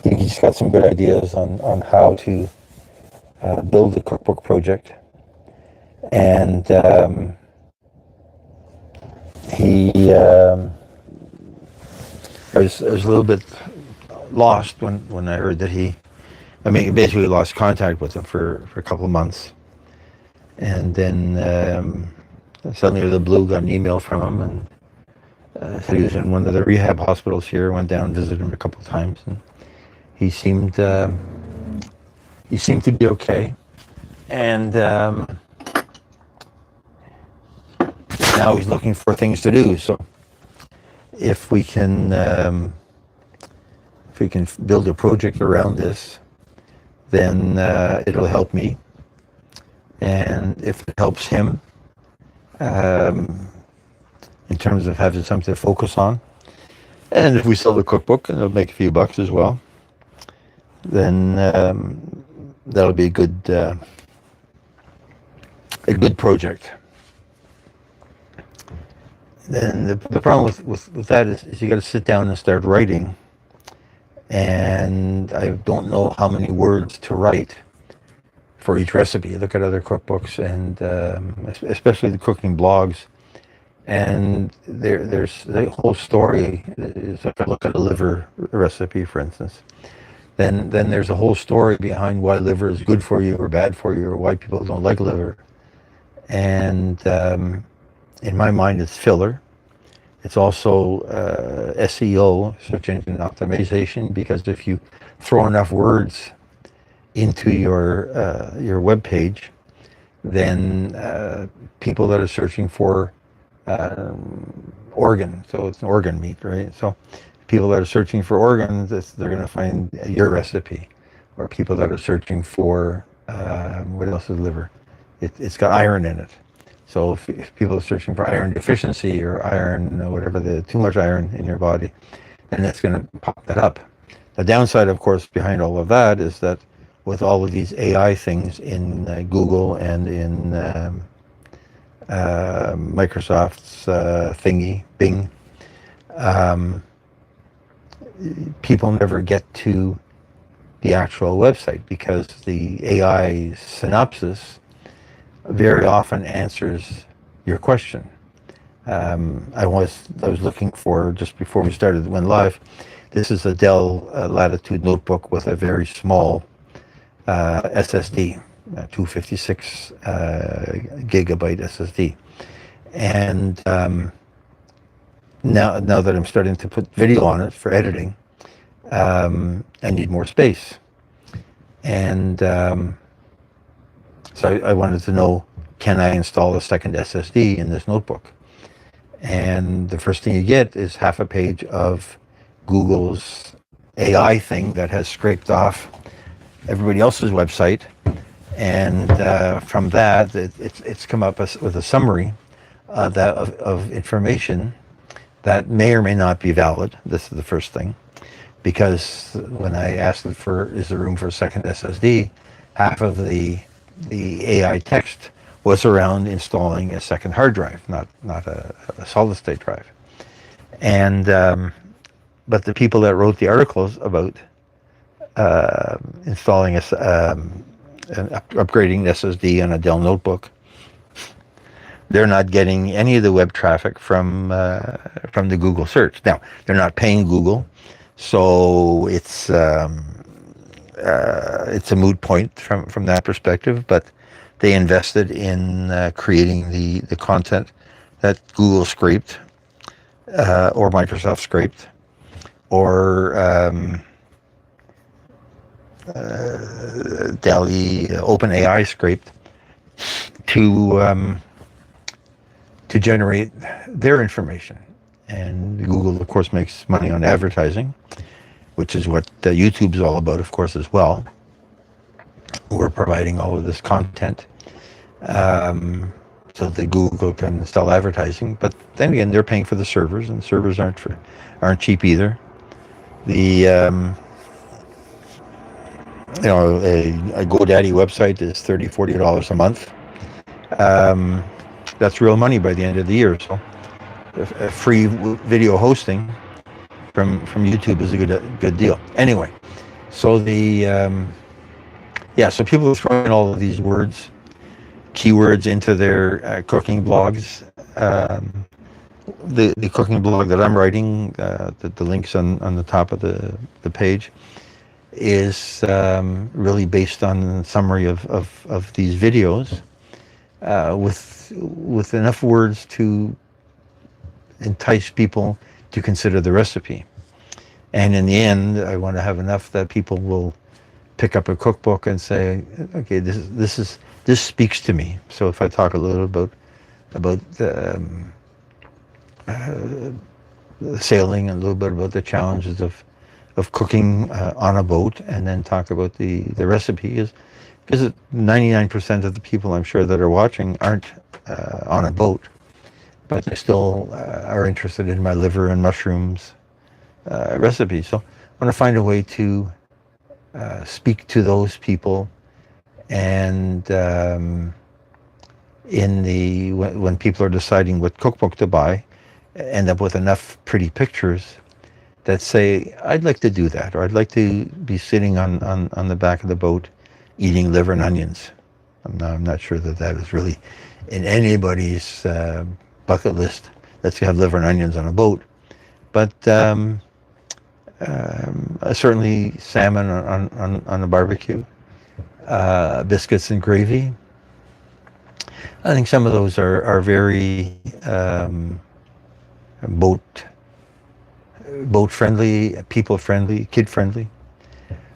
He's got some good ideas on how to build the cookbook project, and I was a little bit lost when I heard that he basically lost contact with him for a couple of months, and then suddenly out of the blue got an email from him, and said he was in one of the rehab hospitals here. Went down and visited him a couple of times, and he seemed to be okay. And now he's looking for things to do. So if we can build a project around this, then it'll help me. And if it helps him, in terms of having something to focus on, and if we sell the cookbook and it'll make a few bucks as well, then that'll be a good project. Then the problem with that is you got to sit down and start writing, and I don't know how many words to write for each recipe. You look at other cookbooks, and especially the cooking blogs, and there's the whole story. If I look at a liver recipe, for instance, then there's a whole story behind why liver is good for you or bad for you, or why people don't like liver. And in my mind, it's filler. It's also SEO, search engine optimization, because if you throw enough words into your web page, then people that are searching for organ, so it's an organ meat, right? So people that are searching for organs, they're going to find your recipe. Or people that are searching for what else is liver? It's got iron in it. So if people are searching for iron deficiency or iron, whatever, too much iron in your body, then it's going to pop that up. The downside, of course, behind all of that is that with all of these AI things in Google and in Microsoft's thingy, Bing, people never get to the actual website because the AI synopsis very often answers your question. I was looking for, just before we started, went live, this is a Dell Latitude notebook with a very small SSD, 256 gigabyte SSD. And now that I'm starting to put video on it for editing, I need more space. And so I wanted to know, can I install a second SSD in this notebook? And the first thing you get is half a page of Google's AI thing that has scraped off everybody else's website. And from that, it's come up with a summary of information that may or may not be valid. This is the first thing. Because when I asked it for, is there room for a second SSD, half of the AI text was around installing a second hard drive, not a solid state drive. And but the people that wrote the articles about installing upgrading the SSD on a Dell notebook, they're not getting any of the web traffic from the Google search. Now, they're not paying Google, so it's a moot point from that perspective, but they invested in creating the content that Google scraped, or Microsoft scraped, or DALL-E, OpenAI scraped to generate their information. And Google, of course, makes money on advertising, which is what YouTube's all about, of course, as well. We're providing all of this content so that Google can sell advertising. But then again, they're paying for the servers, and servers aren't cheap either. The a GoDaddy website is $30-40 a month. That's real money by the end of the year. So a free video hosting from YouTube is a good deal. Anyway, so so people are throwing all of these keywords into their cooking blogs. The cooking blog that I'm writing, the links on the top of the page, is really based on a summary of these videos with enough words to entice people to consider the recipe. And in the end, I want to have enough that people will pick up a cookbook and say, okay, this speaks to me. So if I talk a little about about sailing, and a little bit about the challenges of cooking on a boat, and then talk about the recipe. Is because 99% of the people I'm sure that are watching aren't on a boat, but they still are interested in my liver and mushrooms recipe. So I want to find a way to speak to those people, and when people are deciding what cookbook to buy, end up with enough pretty pictures that say, I'd like to do that, or I'd like to be sitting on the back of the boat eating liver and onions. I'm not sure that is really in anybody's bucket list. Let's have liver and onions on a boat. But certainly salmon on a barbecue, biscuits and gravy. I think some of those are very boat friendly, people friendly, kid friendly.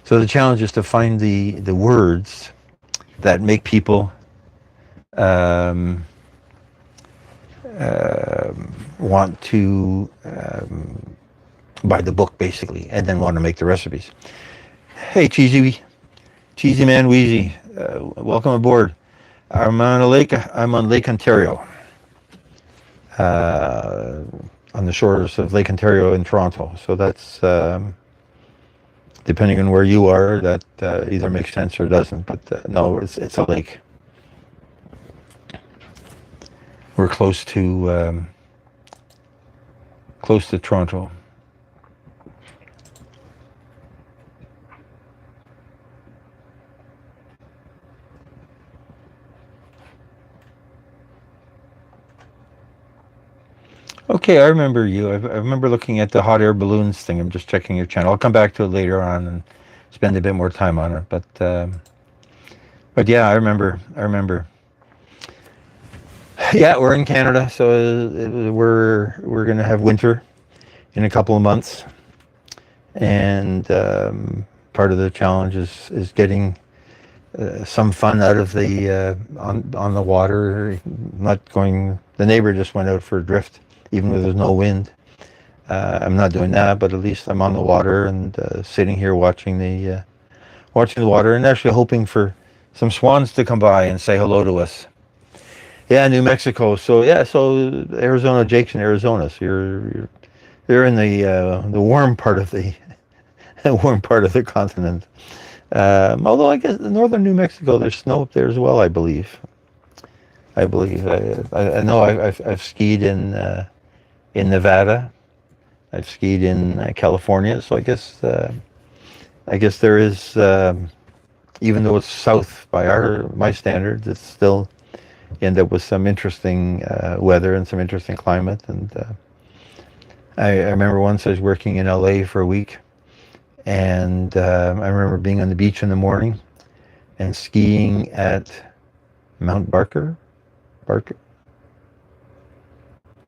So the challenge is to find the words that make people want to buy the book, basically, and then want to make the recipes. Hey, Cheesy Man Wheezy, welcome aboard. I'm on Lake Ontario, on the shores of Lake Ontario in Toronto. So that's, depending on where you are, that either makes sense or doesn't. But no, it's a lake. We're close to Toronto. Okay, I remember you. I remember looking at the hot air balloons thing. I'm just checking your channel. I'll come back to it later on and spend a bit more time on it. But yeah, I remember. Yeah, we're in Canada, so we're gonna have winter in a couple of months, and part of the challenge is getting some fun out of the on the water. Not going. The neighbor just went out for a drift, even though there's no wind. I'm not doing that, but at least I'm on the water and sitting here watching the water, and actually hoping for some swans to come by and say hello to us. Yeah, New Mexico. So Arizona. Jake's in Arizona. So you're in the warm part of the warm part of the continent. Although I guess in northern New Mexico, there's snow up there as well. I believe. I know I've skied in Nevada. I've skied in California. So I guess there is, even though it's south by my standards, it's still end up with some interesting weather and some interesting climate. And I remember once I was working in LA for a week, and I remember being on the beach in the morning and skiing at Mount Barker.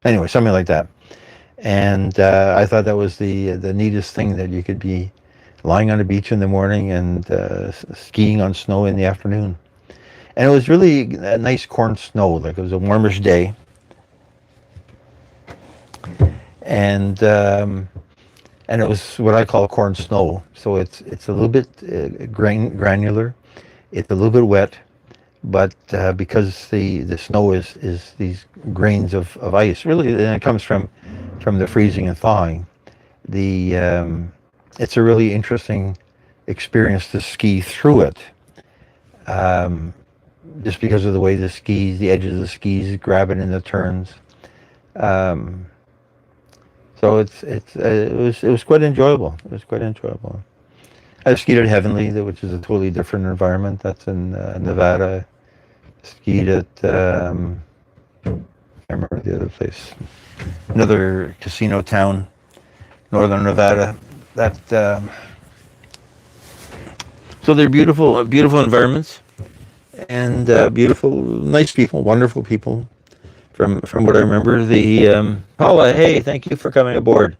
Anyway, something like that. And I thought that was the neatest thing, that you could be lying on a beach in the morning and skiing on snow in the afternoon. And it was really a nice corn snow. Like, it was a warmish day, and it was what I call corn snow. So it's a little bit granular. It's a little bit wet, but because the snow is these grains of ice, really, and it comes from the freezing and thawing. It's a really interesting experience to ski through it. Just because of the way the edges of the skis grab it in the turns. So it was quite enjoyable. It was quite enjoyable. I've skied at Heavenly, which is a totally different environment. That's in Nevada. Skied at I can't remember the other place. Another casino town, northern Nevada. So they're beautiful environments. And beautiful, nice people, wonderful people, from what I remember. Paula, hey, thank you for coming aboard.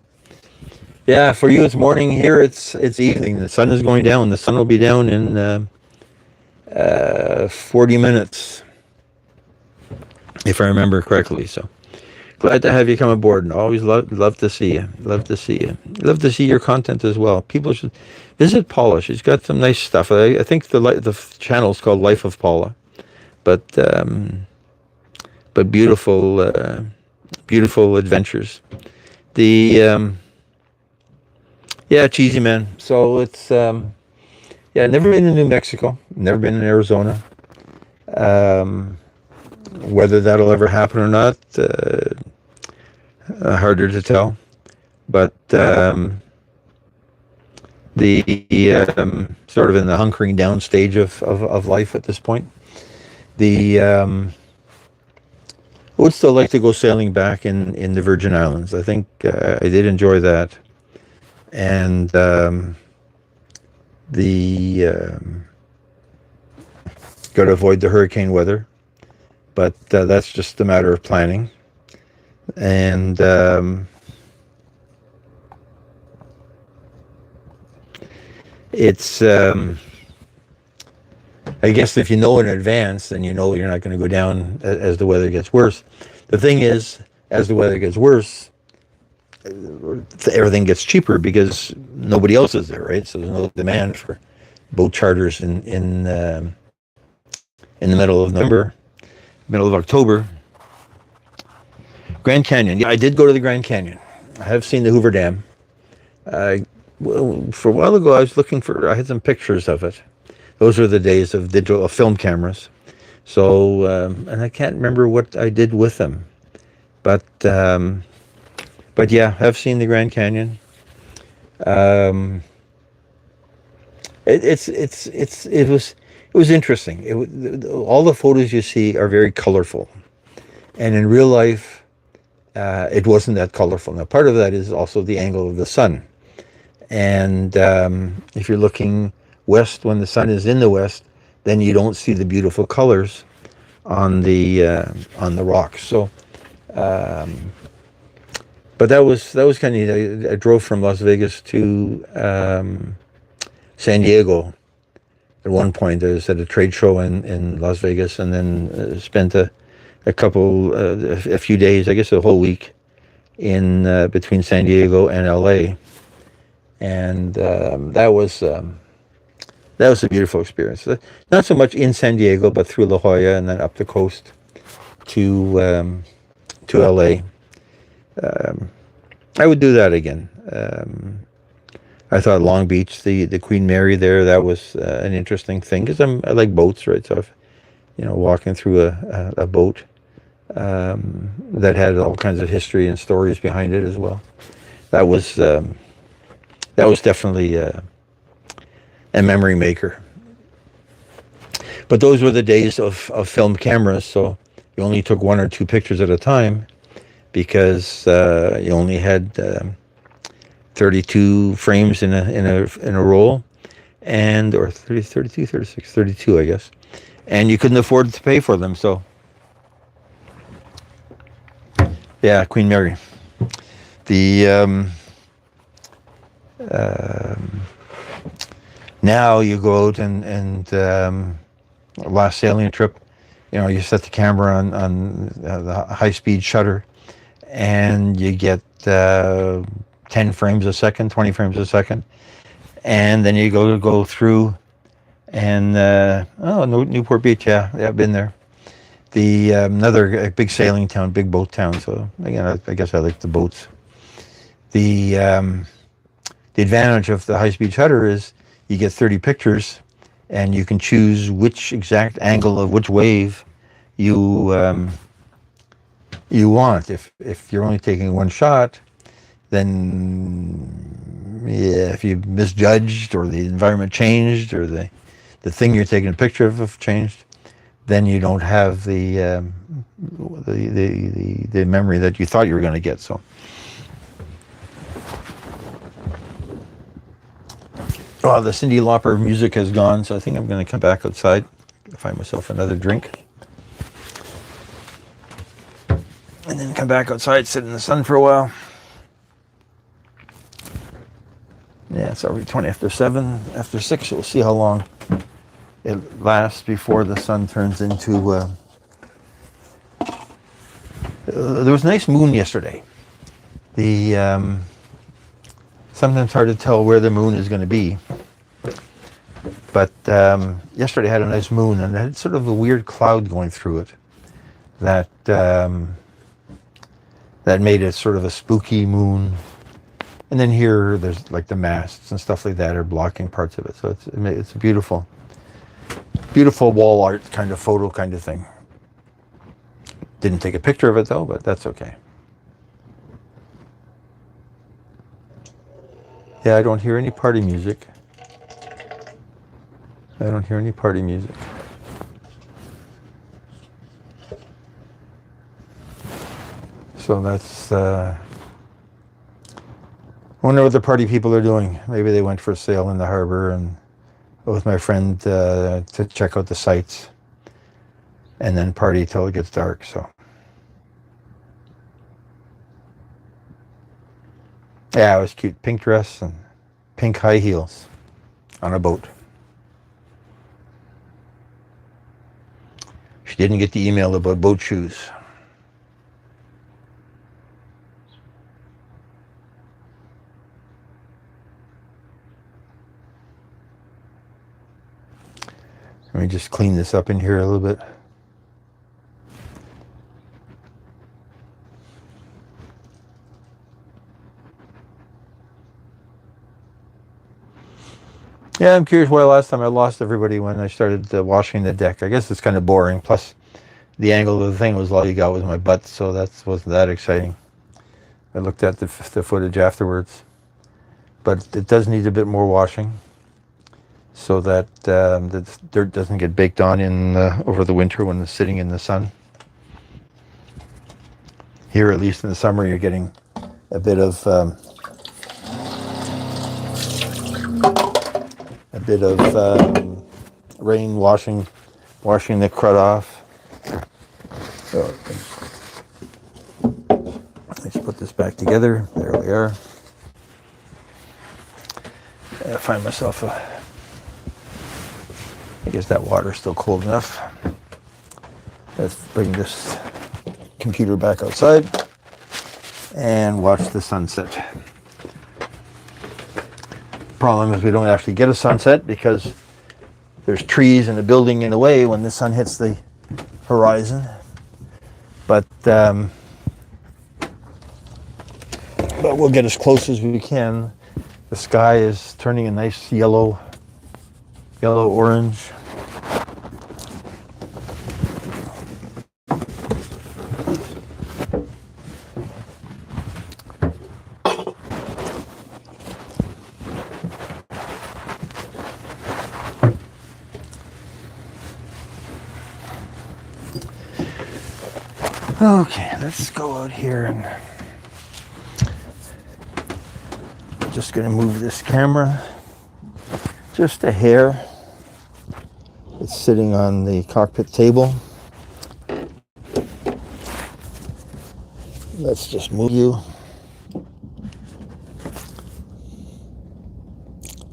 Yeah, for you it's morning. Here it's evening. The sun is going down. The sun will be down in 40 minutes. if I remember correctly. So glad to have you come aboard, and always love to see you. Love to see you. Love to see your content as well. People should visit Paula. She's got some nice stuff. I think the channel is called Life of Paula, but beautiful beautiful adventures. The yeah, cheesy man. So it's yeah, never been in New Mexico, never been in Arizona. Um, whether that'll ever happen or not, harder to tell. But the sort of in the hunkering down stage of life at this point. The I would still like to go sailing back in the Virgin Islands. I think I did enjoy that, and the got to avoid the hurricane weather, but that's just a matter of planning. And it's I guess if you know in advance, then you know you're not going to go down as the weather gets worse. The thing is, as the weather gets worse, everything gets cheaper because nobody else is there, right? So there's no demand for boat charters in the middle of November, middle of October. Grand Canyon. Yeah, I did go to the Grand Canyon. I have seen the Hoover Dam. Well, for a while ago, I was looking for. I had some pictures of it. Those were the days of digital film cameras. So, and I can't remember what I did with them, but yeah, I've seen the Grand Canyon. It was interesting. All the photos you see are very colorful, and in real life, it wasn't that colorful. Now, part of that is also the angle of the sun, and if you're looking west when the sun is in the west, then you don't see the beautiful colors on the rocks. So, but that was kind of neat. I drove from Las Vegas to San Diego at one point. I was at a trade show in Las Vegas, and then spent a few days, I guess a whole week, in between San Diego and LA, and that was a beautiful experience. Not so much in San Diego, but through La Jolla and then up the coast to LA. I would do that again. I thought Long Beach, the Queen Mary there, that was an interesting thing because I like boats, right? So, walking through a boat that had all kinds of history and stories behind it as well. That was definitely a memory maker. But those were the days of film cameras, so you only took 1 or 2 pictures at a time because you only had 32 frames in a roll, or 30, 32, 36, 32, I guess, and you couldn't afford to pay for them. So, yeah, Queen Mary. The now you go out and last sailing trip, you set the camera on the high-speed shutter, and you get 10 frames a second, 20 frames a second, and then you go through, and Newport Beach, yeah, I've been there. The another big sailing town, big boat town. So again, I guess I like the boats. The advantage of the high-speed shutter is you get 30 pictures, and you can choose which exact angle of which wave you want. If you're only taking one shot, then yeah, if you misjudged or the environment changed or the thing you're taking a picture of changed, then you don't have the memory that you thought you were going to get. So. Oh, the Cyndi Lauper music has gone, so I think I'm going to come back outside, find myself another drink, and then come back outside, sit in the sun for a while. Yeah, it's already 20 after 7, after 6. We'll see how long it lasts before the sun turns into there was a nice moon yesterday. The sometimes hard to tell where the moon is going to be, but yesterday had a nice moon, and it had sort of a weird cloud going through it that that made it sort of a spooky moon. And then here, there's like the masts and stuff like that are blocking parts of it. So it's a beautiful, beautiful wall art kind of photo kind of thing. Didn't take a picture of it though, but that's okay. Yeah, I don't hear any party music. I don't hear any party music. So that's, I wonder what the party people are doing. Maybe they went for a sail in the harbor and with my friend to check out the sights and then party till it gets dark. So yeah, it was cute. Pink dress and pink high heels on a boat. She didn't get the email about boat shoes. Let me just clean this up in here a little bit. Yeah, I'm curious why last time I lost everybody when I started washing the deck. I guess it's kind of boring. Plus, the angle of the thing was all you got was my butt, so that wasn't that exciting. I looked at the footage afterwards. But it does need a bit more washing so that the dirt doesn't get baked on in over the winter when it's sitting in the sun. Here, at least in the summer, you're getting a bit of rain washing the crud off. So let's put this back together. There we are. I find myself I guess that water's still cold enough. Let's bring this computer back outside and watch the sunset. Problem is we don't actually get a sunset because there's trees and a building in the way when the sun hits the horizon. But we'll get as close as we can. The sky is turning a nice yellow-orange. Okay, let's go out here and I'm just going to move this camera just a hair. It's sitting on the cockpit table. Let's just move you.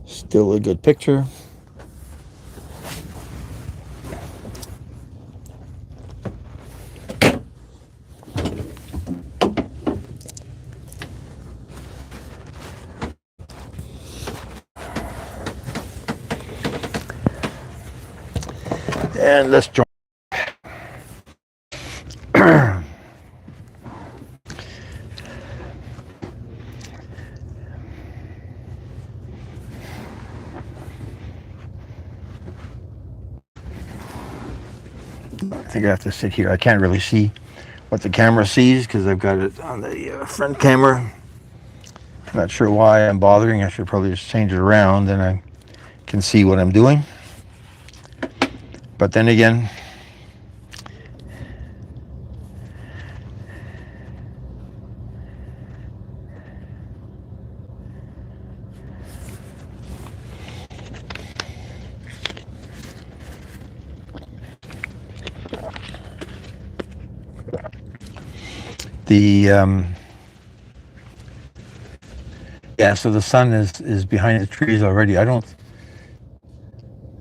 Still a good picture. And let's join. I think I have to sit here. I can't really see what the camera sees because I've got it on the front camera. I'm not sure why I'm bothering. I should probably just change it around and I can see what I'm doing. But then again, so the sun is behind the trees already.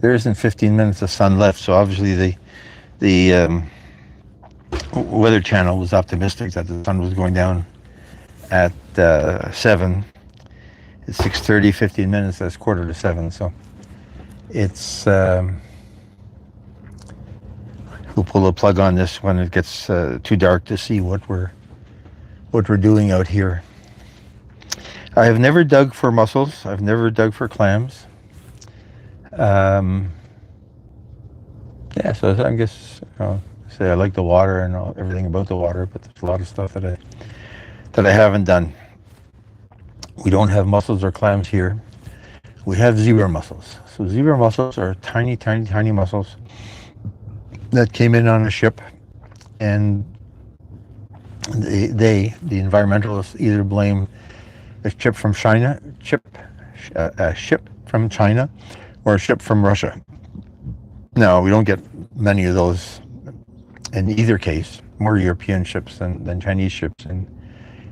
There isn't 15 minutes of sun left, so obviously the Weather Channel was optimistic that the sun was going down at 7. It's 6:30, 15 minutes. That's 6:45. So it's we'll pull the plug on this when it gets too dark to see what we're doing out here. I have never dug for mussels. I've never dug for clams. Yeah, so I guess say I like the water and everything about the water, but there's a lot of stuff that I haven't done. We don't have mussels or clams here. We have zebra mussels. So zebra mussels are tiny, tiny, tiny mussels that came in on a ship, and the environmentalists either blame a ship from China, a ship from China, or a ship from Russia. No, we don't get many of those in either case. More European ships than Chinese ships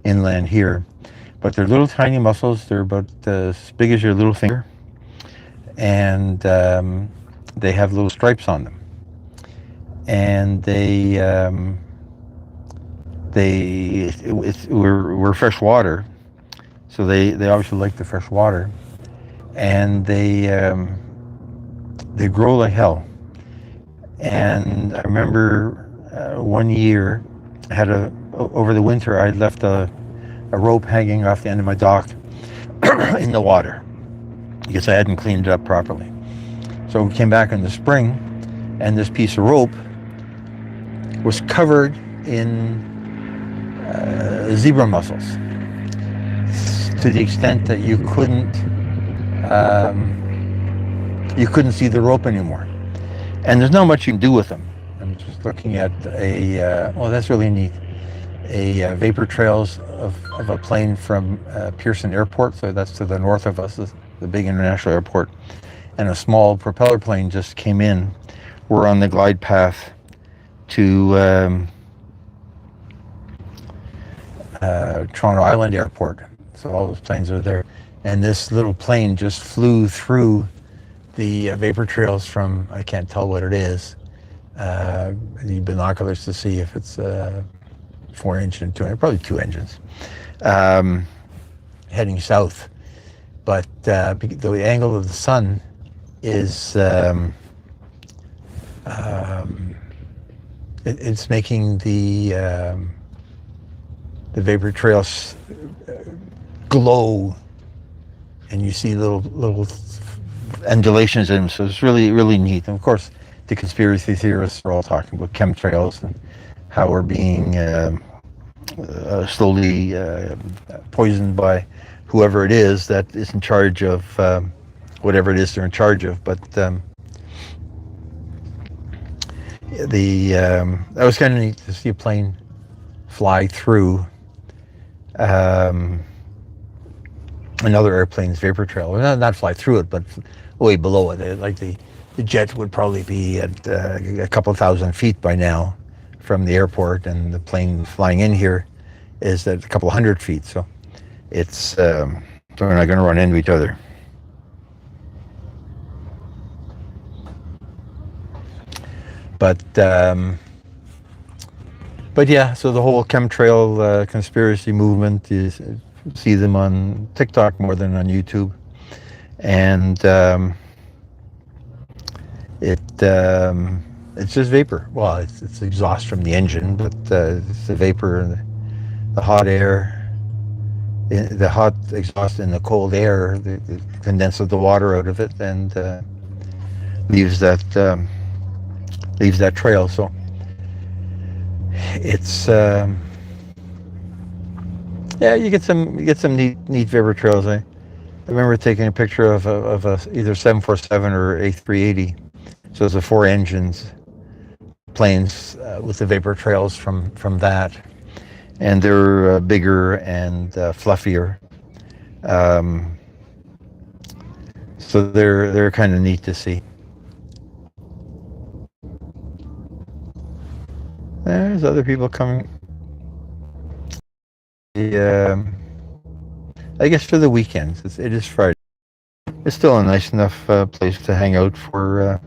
inland here. But they're little tiny mussels. They're about as big as your little finger, and they have little stripes on them. And we're fresh water, so they obviously like the fresh water, and they grow like hell. And I remember one year, over the winter, I left a rope hanging off the end of my dock in the water because I hadn't cleaned it up properly. So we came back in the spring, and this piece of rope was covered in zebra mussels to the extent that you couldn't see the rope anymore. And there's not much you can do with them. I'm just looking at that's really neat. A vapor trails of a plane from Pearson Airport, so that's to the north of us, the big international airport, and a small propeller plane just came in. We're on the glide path to Toronto Island Airport, so all those planes are there. And this little plane just flew through the vapor trails from, I can't tell what it is. I need binoculars to see if it's 4-engine, probably 2 engines, heading south. But the angle of the sun is it's making the vapor trails glow, and you see little undulations in them. So it's really, really neat. And of course, the conspiracy theorists are all talking about chemtrails and how we're being slowly poisoned by whoever it is that is in charge of whatever it is they're in charge of. But that was kind of neat to see a plane fly through another airplane's vapor trail. Well, not fly through it, but way below it. Like the jet would probably be at a couple thousand feet by now from the airport, and the plane flying in here is at a couple hundred feet. So it's they're not going to run into each other. But yeah, so the whole chemtrail conspiracy movement is, see them on TikTok more than on YouTube, and it's just vapor. Well, it's exhaust from the engine, but it's the vapor and the hot air, the hot exhaust and the cold air, the condenses the water out of it and leaves that trail. So it's yeah, you get some neat vapor trails. I remember taking a picture of a either 747 or A380. So it's the 4 engines planes with the vapor trails from that, and they're bigger and fluffier. So they're kind of neat to see. There's other people coming. I guess for the weekends. It is Friday. It's still a nice enough place to hang out for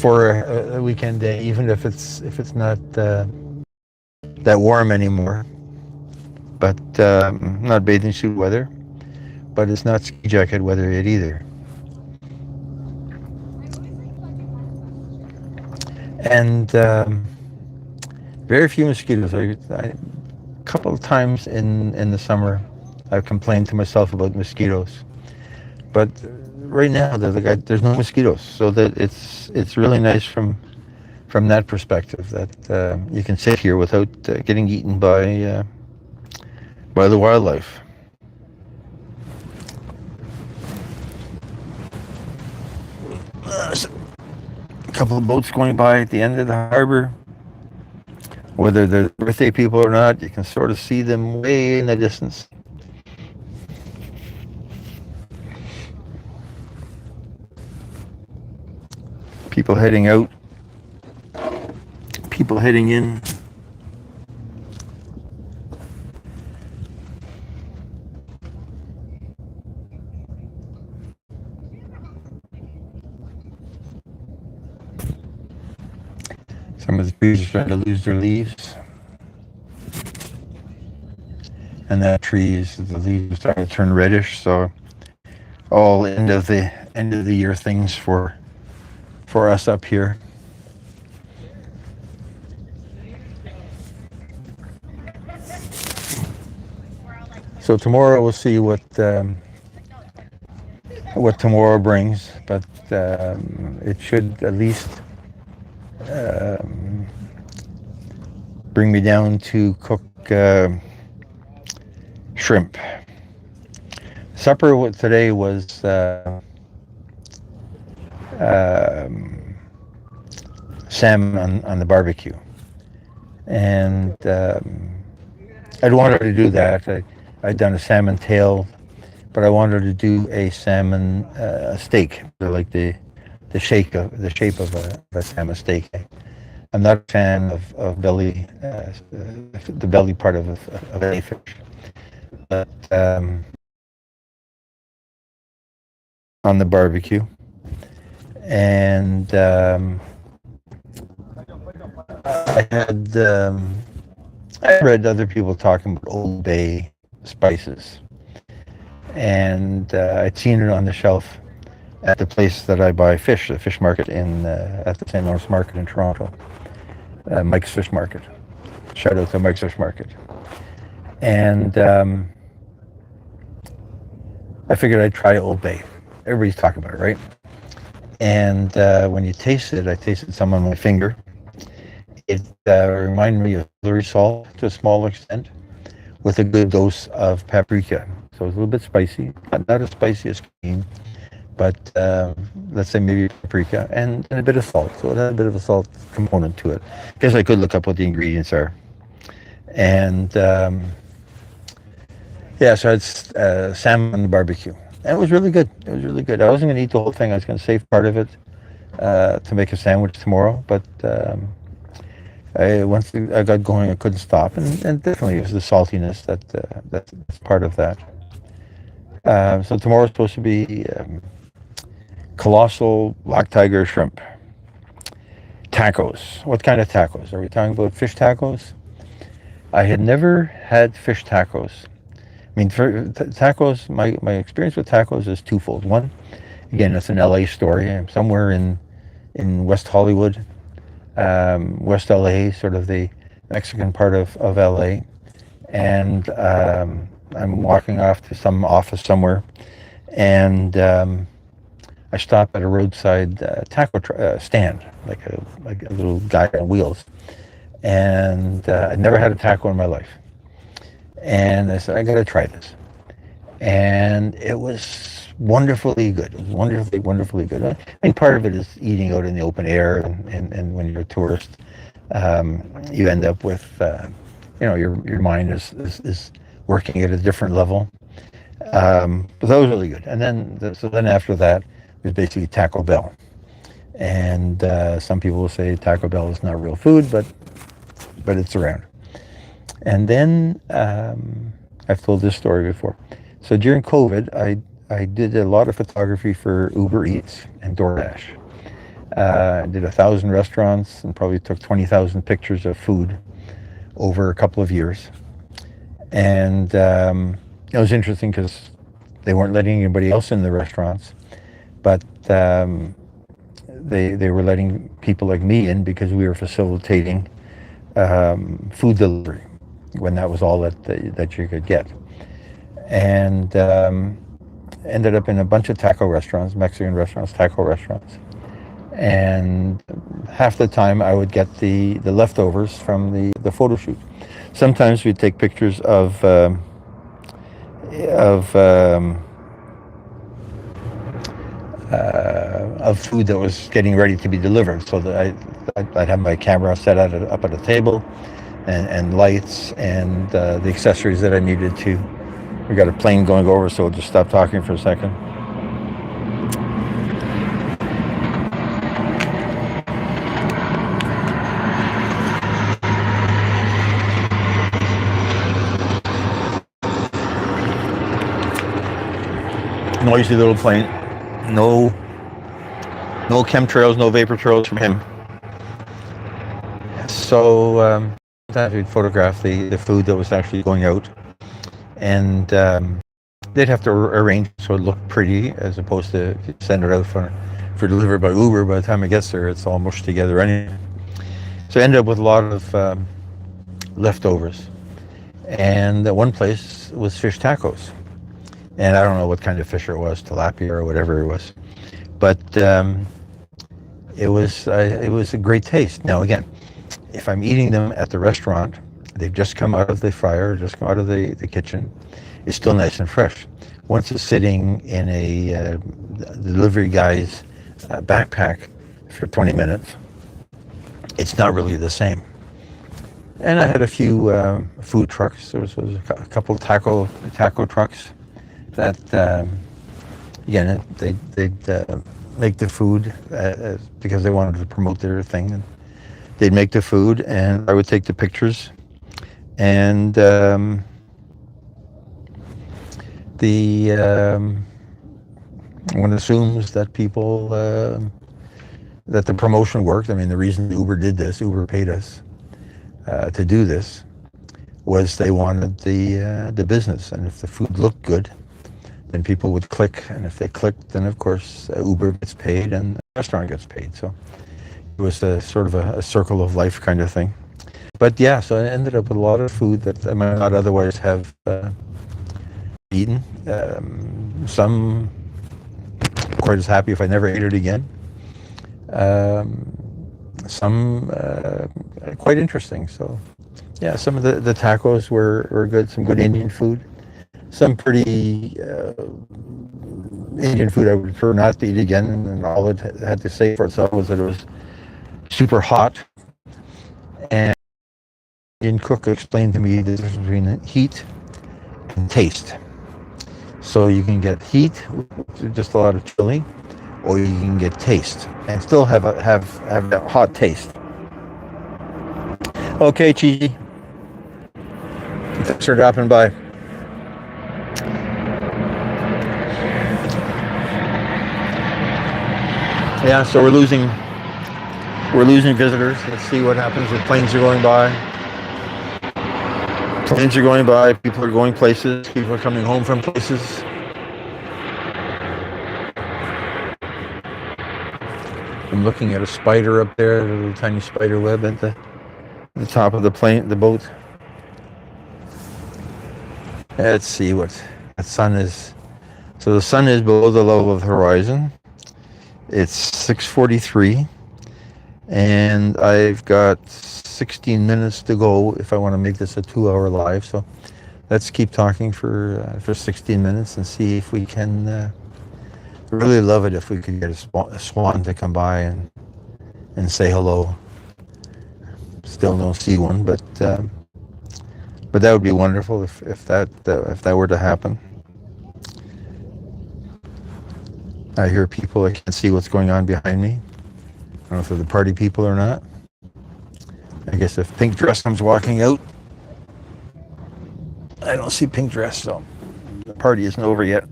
for a weekend day, even if it's not that warm anymore. But not bathing suit weather, but it's not ski jacket weather yet either. And very few mosquitoes. A couple of times in the summer, I've complained to myself about mosquitoes, but right now there's no mosquitoes, so that it's really nice from that perspective that you can sit here without getting eaten by the wildlife. A couple of boats going by at the end of the harbor. Whether they're birthday people or not, you can sort of see them way in the distance. People heading out, people heading in. Some of the trees are starting to lose their leaves. And the leaves are starting to turn reddish, so all end of the year things for us up here. So tomorrow we'll see what tomorrow brings, but it should at least bring me down to cook shrimp. Supper today was salmon on the barbecue, and I'd wanted to do that. I'd done a salmon tail, but I wanted to do a salmon steak, like the shape of a salmon steak. I'm not a fan of belly, the belly part of any fish, but on the barbecue, and I read other people talking about Old Bay spices, and I'd seen it on the shelf at the place that I buy fish, the fish market at the St. Lawrence Market in Toronto, Mike's Fish Market. Shout out to Mike's Fish Market. And I figured I'd try Old Bay. Everybody's talking about it, right? And when you taste it, I tasted some on my finger. It reminded me of celery salt to a small extent, with a good dose of paprika. So it's a little bit spicy, not as spicy as cream, but let's say maybe paprika and a bit of salt. So it had a bit of a salt component to it. Guess I could look up what the ingredients are. And yeah, so it's salmon on the barbecue. And it was really good. It was really good. I wasn't going to eat the whole thing. I was going to save part of it to make a sandwich tomorrow. But once I got going, I couldn't stop. And definitely it was the saltiness that's part of that. So tomorrow's supposed to be colossal black tiger shrimp. Tacos. What kind of tacos? Are we talking about fish tacos? I had never had fish tacos. I mean, for tacos, my experience with tacos is twofold. One, again, it's an LA story. I'm somewhere in West Hollywood, West LA, sort of the Mexican part of LA. And I'm walking off to some office somewhere, and I stop at a roadside taco stand, like a little guy on wheels. And I'd never had a taco in my life. And I said, I got to try this. And it was wonderfully good. It was wonderfully good. I mean, part of it is eating out in the open air, and when you're a tourist, you end up with, your mind is working at a different level. But that was really good. And then after that, it was basically Taco Bell. And some people will say Taco Bell is not real food, but it's around. And then I've told this story before. So during COVID, I did a lot of photography for Uber Eats and DoorDash. Did 1,000 restaurants and probably took 20,000 pictures of food over a couple of years. And it was interesting because they weren't letting anybody else in the restaurants, but they were letting people like me in because we were facilitating food delivery when that was all that you could get. And ended up in a bunch of taco restaurants, Mexican restaurants, taco restaurants. And half the time I would get the leftovers from the photo shoot. Sometimes we'd take pictures of food that was getting ready to be delivered. So that I'd have my camera set up at a table, and lights and the accessories that I needed to. We got a plane going over, so we'll just stop talking for a second. Noisy little plane. No chemtrails, no vapor trails from him. So sometimes we'd photograph the food that was actually going out, and they'd have to arrange so it looked pretty, as opposed to send it out for delivery by Uber. By the time it gets there, it's all mushed together anyway. So I ended up with a lot of leftovers. And one place was fish tacos. And I don't know what kind of fish it was, tilapia or whatever it was. But it was a great taste. Now again, if I'm eating them at the restaurant, they've just come out of the fryer, just come out of the kitchen, it's still nice and fresh. Once it's sitting in a delivery guy's backpack for 20 minutes, it's not really the same. And I had a few food trucks. There was a couple of taco trucks that, again, they'd make the food because they wanted to promote their thing. And they'd make the food, and I would take the pictures. And one assumes that people, that the promotion worked. I mean, the reason Uber did this, Uber paid us to do this, was they wanted the business. And if the food looked good, then people would click. And if they clicked, then of course Uber gets paid and the restaurant gets paid. So it was a sort of a circle of life kind of thing. But yeah, so I ended up with a lot of food that I might not otherwise have eaten. Some quite as happy if I never ate it again. Some quite interesting. So yeah, some of the tacos were good, some good Indian food. Some pretty Indian food I would prefer not to eat again, and all it had to say for itself was that it was super hot. And the Indian cook explained to me the difference between heat and taste. So you can get heat with just a lot of chili, or you can get taste and still have that hot taste. Okay, Chi. Thanks for dropping by. Yeah, so we're losing visitors. Let's see what happens if planes are going by. Planes are going by, people are going places, people are coming home from places. I'm looking at a spider up there, a little tiny spider web at the top of the boat. Let's see what the sun is. So the sun is below the level of the horizon. It's 6:43, and I've got 16 minutes to go if I want to make this a 2-hour live. So let's keep talking for 16 minutes and see if we can. Really love it if we could get a swan to come by and say hello. Still don't see one, but that would be wonderful if that were to happen. I hear people. I can't see what's going on behind me. I don't know if they're the party people or not. I guess if Pink Dress comes walking out, I don't see Pink Dress, so the party isn't over yet.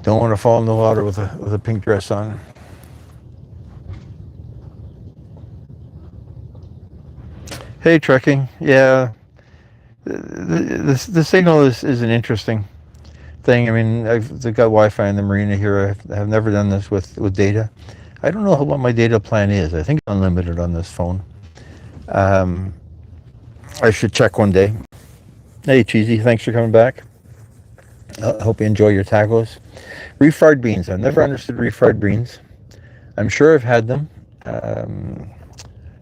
Don't want to fall in the water with a pink dress on. Hey, trekking. Yeah, the signal is an interesting thing. I mean, I've got Wi-Fi in the marina here. I've never done this with data. I don't know what my data plan is. I think it's unlimited on this phone. I should check one day. Hey, Cheesy, thanks for coming back. I hope you enjoy your tacos. Refried beans. I've never understood refried beans. I'm sure I've had them.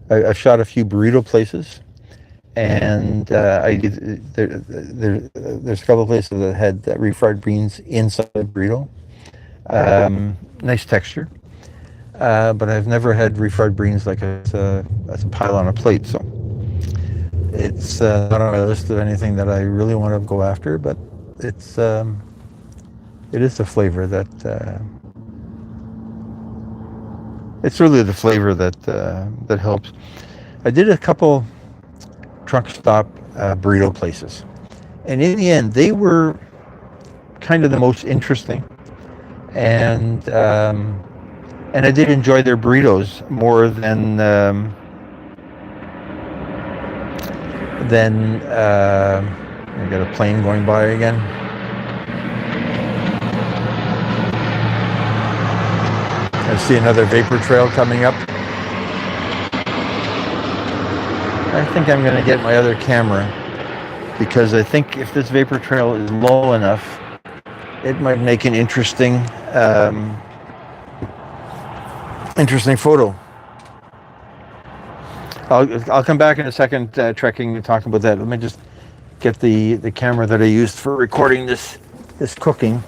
I've shot a few burrito places, and there's a couple of places that had refried beans inside the burrito. Nice texture, but I've never had refried beans like as a pile on a plate. So it's not on my list of anything that I really want to go after, but it is the flavor that it's really the flavor that helps. I did a couple truck stop burrito places, and in the end, they were kind of the most interesting, and I did enjoy their burritos more than I got a plane going by again. I see another vapor trail coming up. I think I'm going to get my other camera, because I think if this vapor trail is low enough, it might make an interesting photo. I'll come back in a second, trekking and talking about that. Let me just get the camera that I used for recording this cooking.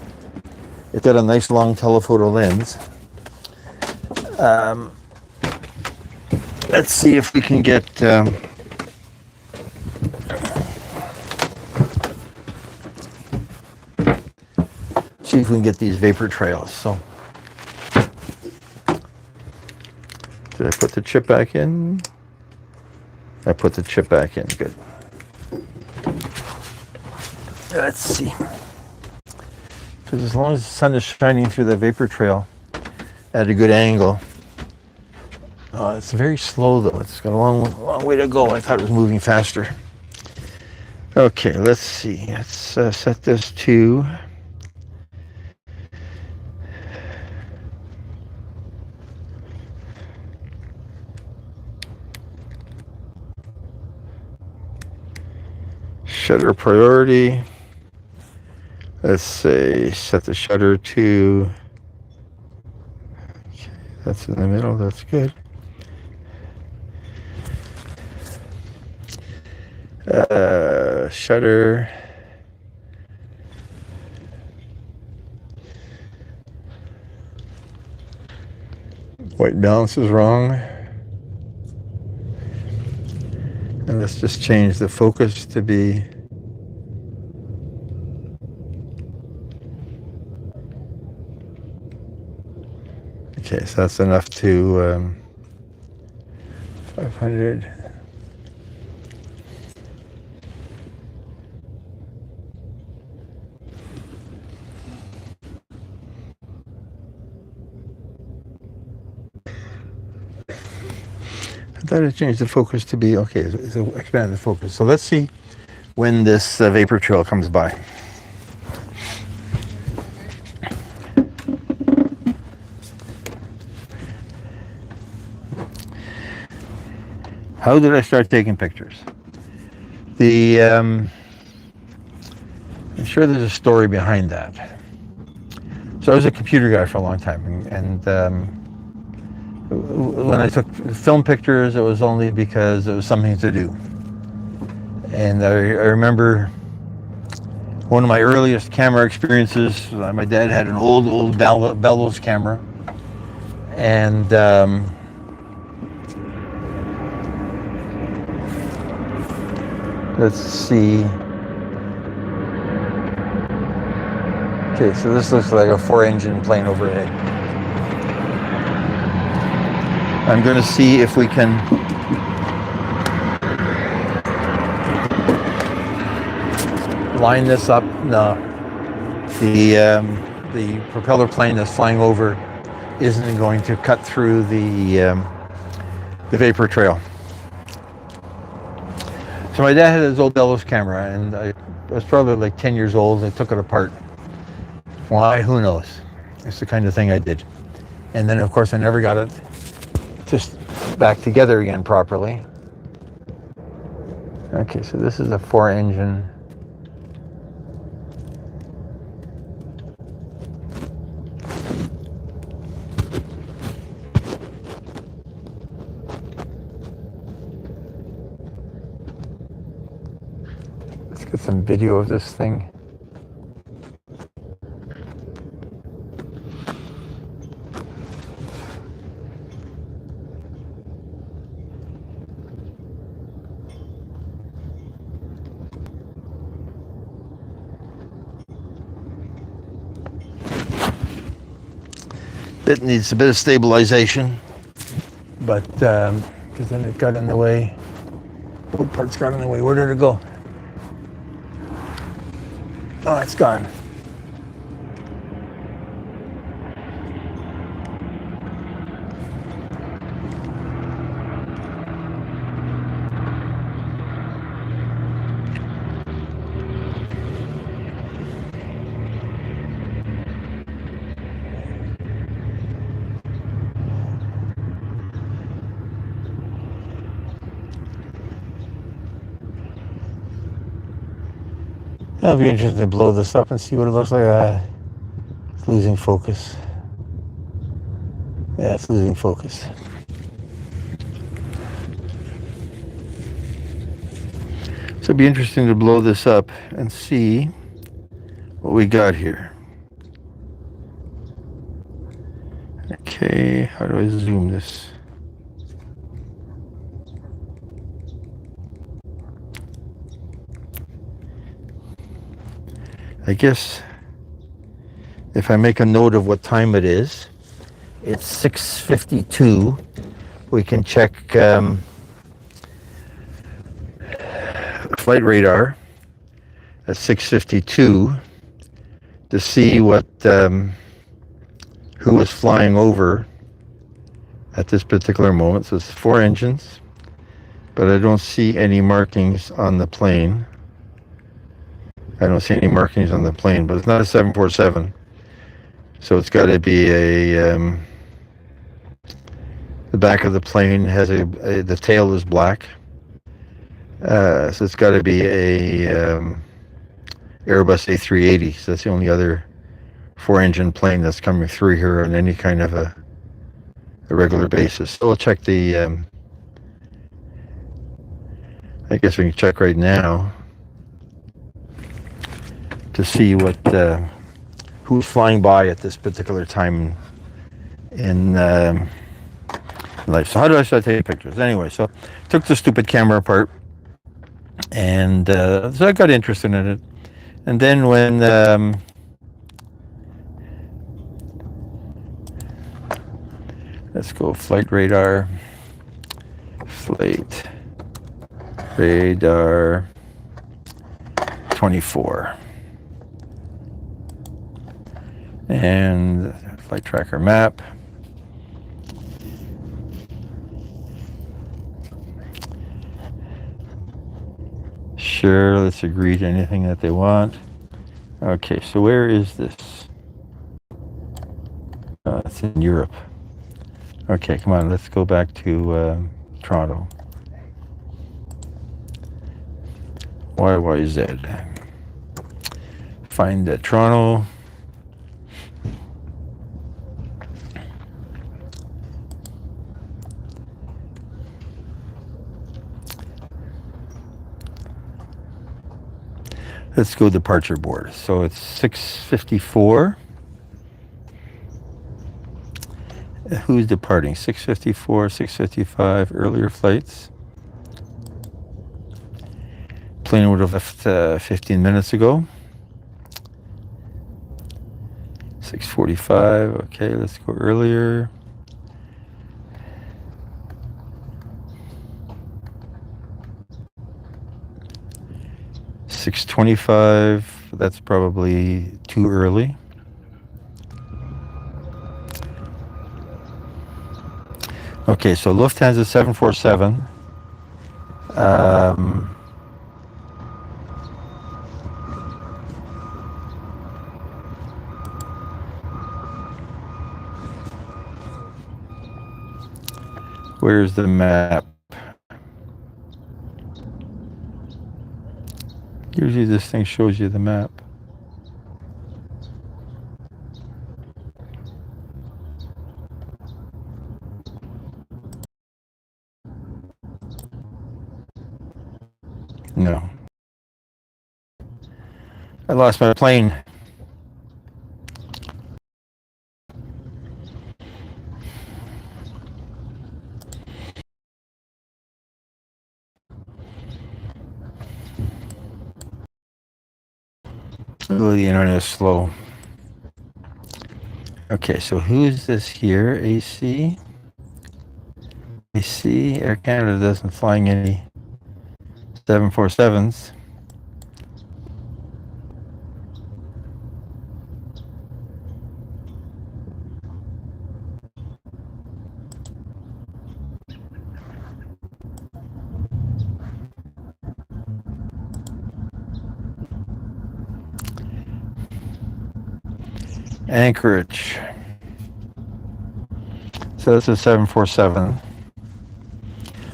It's got a nice long telephoto lens. Let's see if we can get these vapor trails. So did I put the chip back in? I put the chip back in. Good. Let's see. Because as long as the sun is shining through the vapor trail at a good angle. It's very slow though. It's got a long way to go. I thought it was moving faster. Okay, let's see. Let's set this to shutter priority. Let's say set the shutter to, okay, that's in the middle, that's good. Shutter. White balance is wrong. And let's just change the focus to be okay, so that's enough to 500. I thought it changed the focus to be okay. So expand the focus. So let's see when this vapor trail comes by. How did I start taking pictures? I'm sure there's a story behind that. So I was a computer guy for a long time, and when I took film pictures, it was only because it was something to do. And I remember one of my earliest camera experiences. My dad had an old Bellows camera, and let's see. Okay, so this looks like a 4-engine plane overhead. I'm going to see if we can line this up. No, the propeller plane that's flying over isn't going to cut through the vapor trail. So my dad had his old Delos camera, and I was probably like 10 years old. I took it apart. Why? Who knows? It's the kind of thing I did. And then, of course, I never got it just back together again properly. Okay, so this is a 4-engine. Let's get some video of this thing. It needs a bit of stabilization, but because then it got in the way. Both parts got in the way. Where did it go? Oh, it's gone. It'll be interesting to blow this up and see what it looks like. It's losing focus. Yeah, it's losing focus. So it'd be interesting to blow this up and see what we got here. Okay, how do I zoom this? I guess if I make a note of what time it is, it's 6:52. We can check flight radar at 6:52 to see what who was flying over at this particular moment. So it's 4 engines, but I don't see any markings on the plane. I don't see any markings on the plane, but it's not a 747. So it's got to be a, the back of the plane has the tail is black. So it's got to be a Airbus A380. So that's the only other 4-engine plane that's coming through here on any kind of a regular basis. So we'll check the, I guess we can check right now to see what who's flying by at this particular time in life. So how do I start taking pictures? Anyway, so took the stupid camera apart, and so I got interested in it. And then when let's go flight radar 24. And flight tracker map. Sure, let's agree to anything that they want. Okay, so where is this? It's in Europe. Okay, come on, let's go back to Toronto. YYZ. Find Toronto. Let's go departure board. So it's 6:54. Who's departing? 6:54, 6:55, earlier flights. Plane would have left 15 minutes ago. 6:45, okay, let's go earlier. $6:25, that's probably too early. Okay, so Lufthansa 747. Where's the map? Usually this thing shows you the map. No. I lost my plane. Oh, the internet is slow. Okay, so who's this here? AC? AC, Air Canada doesn't flying any 747s. Anchorage. So this is 747.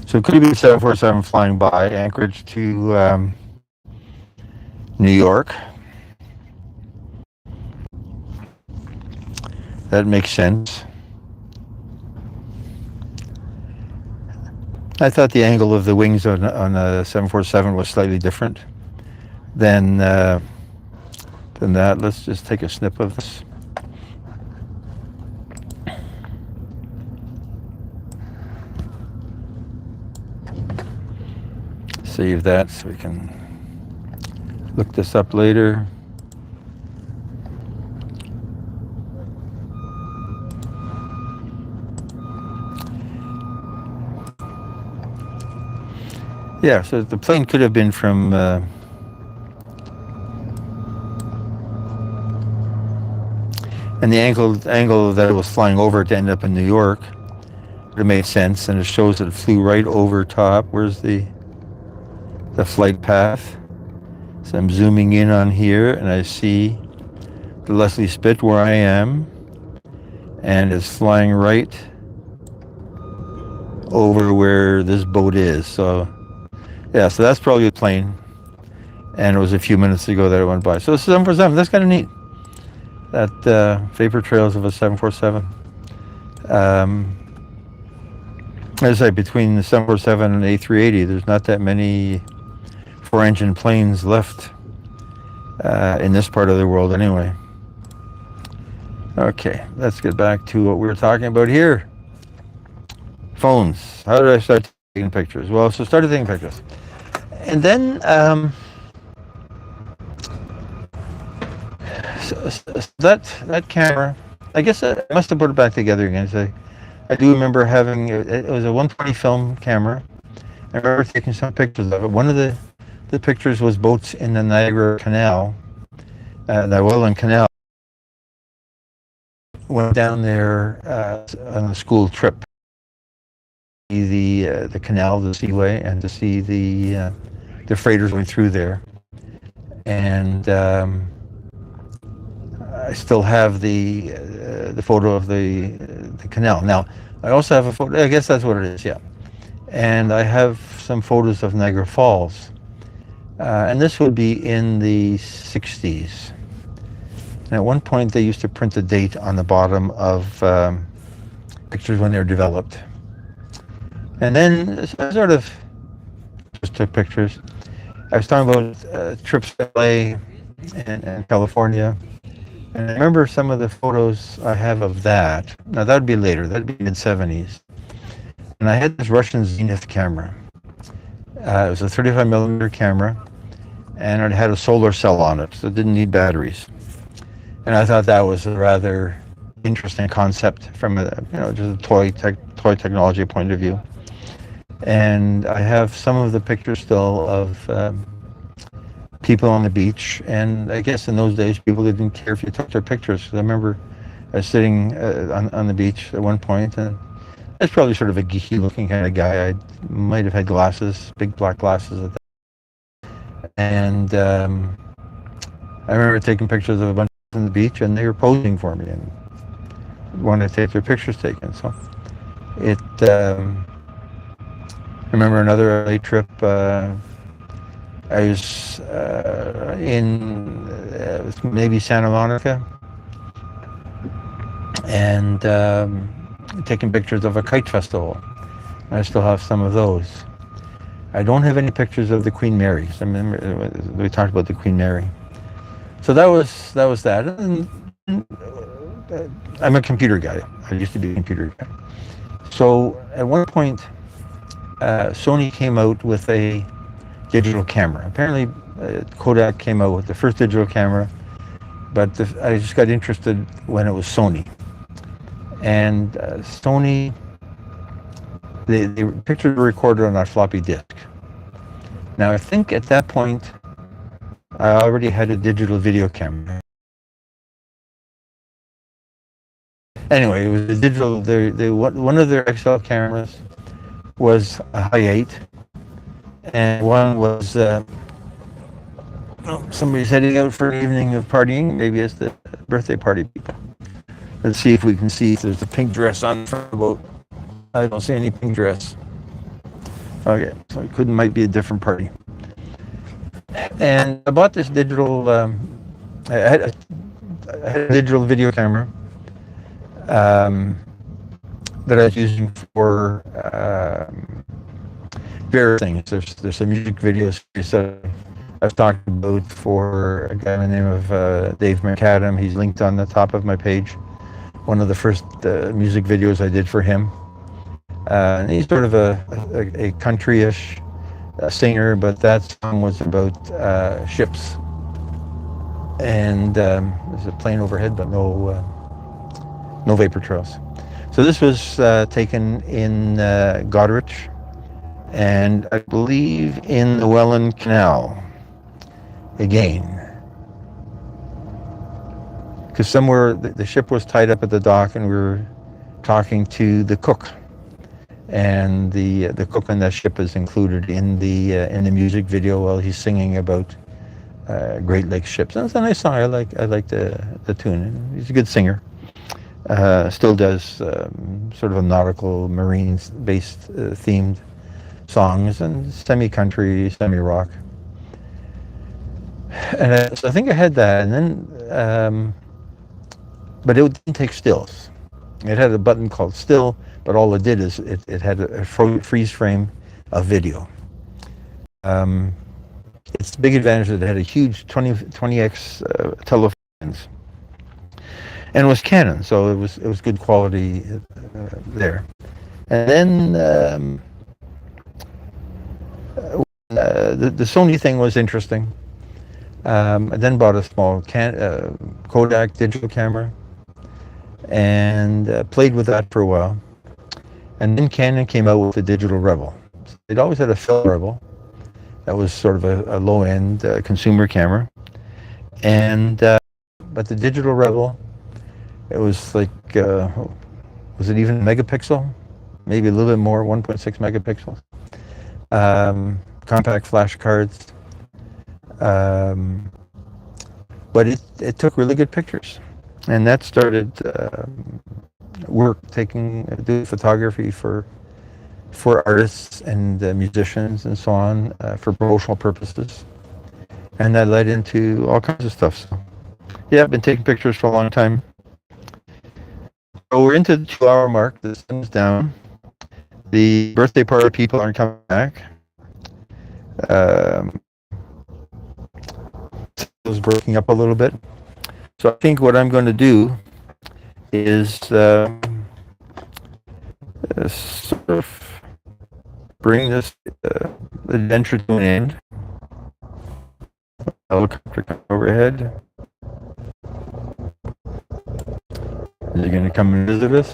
So it could be 747 flying by Anchorage to New York. That makes sense. I thought the angle of the wings on a 747 was slightly different than that. Let's just take a snip of this. Save that so we can look this up later. Yeah, so the plane could have been from and the angle that it was flying over to end up in New York would have made sense, and it shows that it flew right over top. Where's the flight path? So I'm zooming in on here, and I see the Leslie Spit where I am, and it's flying right over where this boat is. So yeah, so that's probably a plane, and it was a few minutes ago that it went by. So this is 747. That's kind of neat. That vapor trails of a 747. As I say, between the 747 and A380, there's not that many four-engine planes left in this part of the world anyway. Okay, let's get back to what we were talking about here. Phones. How did I start taking pictures? Well, so started taking pictures. And then so that camera, I guess I must have put it back together again. So I do remember having, it was a 120 film camera. I remember taking some pictures of it. One of the pictures was boats in the Niagara Canal, the Welland Canal. Went down there on a school trip, see the canal, the seaway, and to see the freighters going through there. And I still have the photo of the canal. Now, I also have a photo, I guess that's what it is, yeah. And I have some photos of Niagara Falls. And this would be in the 60s. And at one point, they used to print the date on the bottom of pictures when they were developed. And then I sort of just took pictures. I was talking about trips to LA and California. And I remember some of the photos I have of that. Now, that would be later. That would be mid-70s. And I had this Russian Zenith camera. It was a 35 millimeter camera, and it had a solar cell on it, so it didn't need batteries. And I thought that was a rather interesting concept from a, just a toy technology point of view. And I have some of the pictures still of people on the beach, and I guess in those days people didn't care if you took their pictures. Because I remember I was sitting on the beach at one point, and I was probably sort of a geeky looking kind of guy. I might have had glasses, big black glasses at that. And I remember taking pictures of a bunch of on the beach, and they were posing for me and wanted to take their pictures taken. So it. I remember another LA trip. I was in maybe Santa Monica, and taking pictures of a kite festival. I still have some of those. I don't have any pictures of the Queen Mary. I remember we talked about the Queen Mary. So that was that. And I'm a computer guy. I used to be a computer guy. So at one point, Sony came out with a digital camera. Apparently, Kodak came out with the first digital camera, but I just got interested when it was Sony. And Sony, the pictures were recorded on our floppy disk. Now, I think at that point, I already had a digital video camera. Anyway, it was a digital. One of their XL cameras was a high 8, and one was somebody's heading out for an evening of partying. Maybe it's the birthday party people. Let's see if we can see if there's a pink dress on the front of the boat. I don't see any pink dress. Okay, so it might be a different party. And I bought this digital. I had a digital video camera that I was using for various things. There's some music videos I've talked about for a guy by the name of Dave McAdam. He's linked on the top of my page. One of the first music videos I did for him. And he's sort of a country-ish singer, but that song was about ships. And there's a plane overhead, but no vapor trails. So this was taken in Goderich, and I believe in the Welland Canal again. Because somewhere the ship was tied up at the dock, and we were talking to the cook, and the cook on that ship is included in the music video while he's singing about Great Lakes ships. And it's a nice song. I like the tune. He's a good singer. Still does sort of a nautical, marine-based themed songs and semi-country, semi-rock. And so I think I had that, and then, but it didn't take stills. It had a button called still, but all it did is it had a freeze frame of video. Its big advantage is it had a huge 20x telephones, and it was Canon, so it was good quality there. And then the Sony thing was interesting. I then bought a small Kodak digital camera and played with that for a while. And then Canon came out with the Digital Rebel. They'd always had a film Rebel. That was sort of a low-end consumer camera. And but the Digital Rebel, it was like, was it even a megapixel? Maybe a little bit more, 1.6 megapixels. Compact flash cards. But it took really good pictures. And that started doing photography for artists and musicians and so on for promotional purposes. And that led into all kinds of stuff. So, yeah, I've been taking pictures for a long time. So we're into the 2-hour mark. The sun's down. The birthday party people aren't coming back. It was breaking up a little bit. So I think what I'm going to do is sort of bring this adventure to an end. Helicopter coming overhead. Is he going to come and visit us?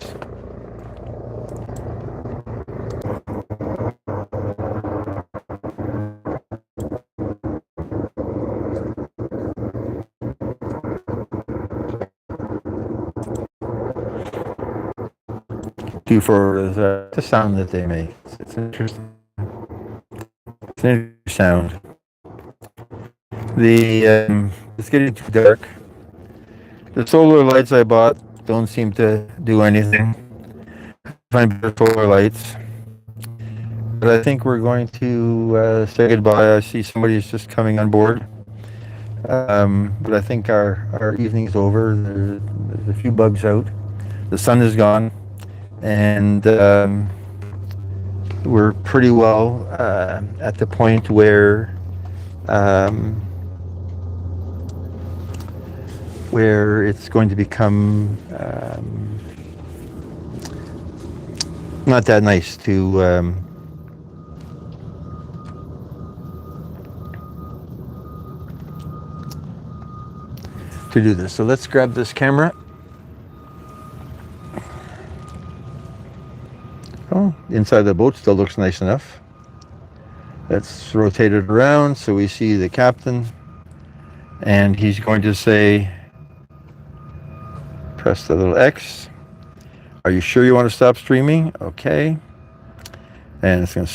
2-4 is the sound that they make. It's interesting. It's an interesting sound. It's getting too dark. The solar lights I bought don't seem to do anything. Find better solar lights. But I think we're going to say goodbye. I see somebody's just coming on board. But I think our evening's over. There's a few bugs out. The sun is gone. And we're pretty well at the point where it's going to become not that nice to do this. So let's grab this camera. Oh, inside the boat still looks nice enough. Let's rotate it around so we see the captain, and he's going to say, press the little X. Are you sure you want to stop streaming? Okay. And it's going to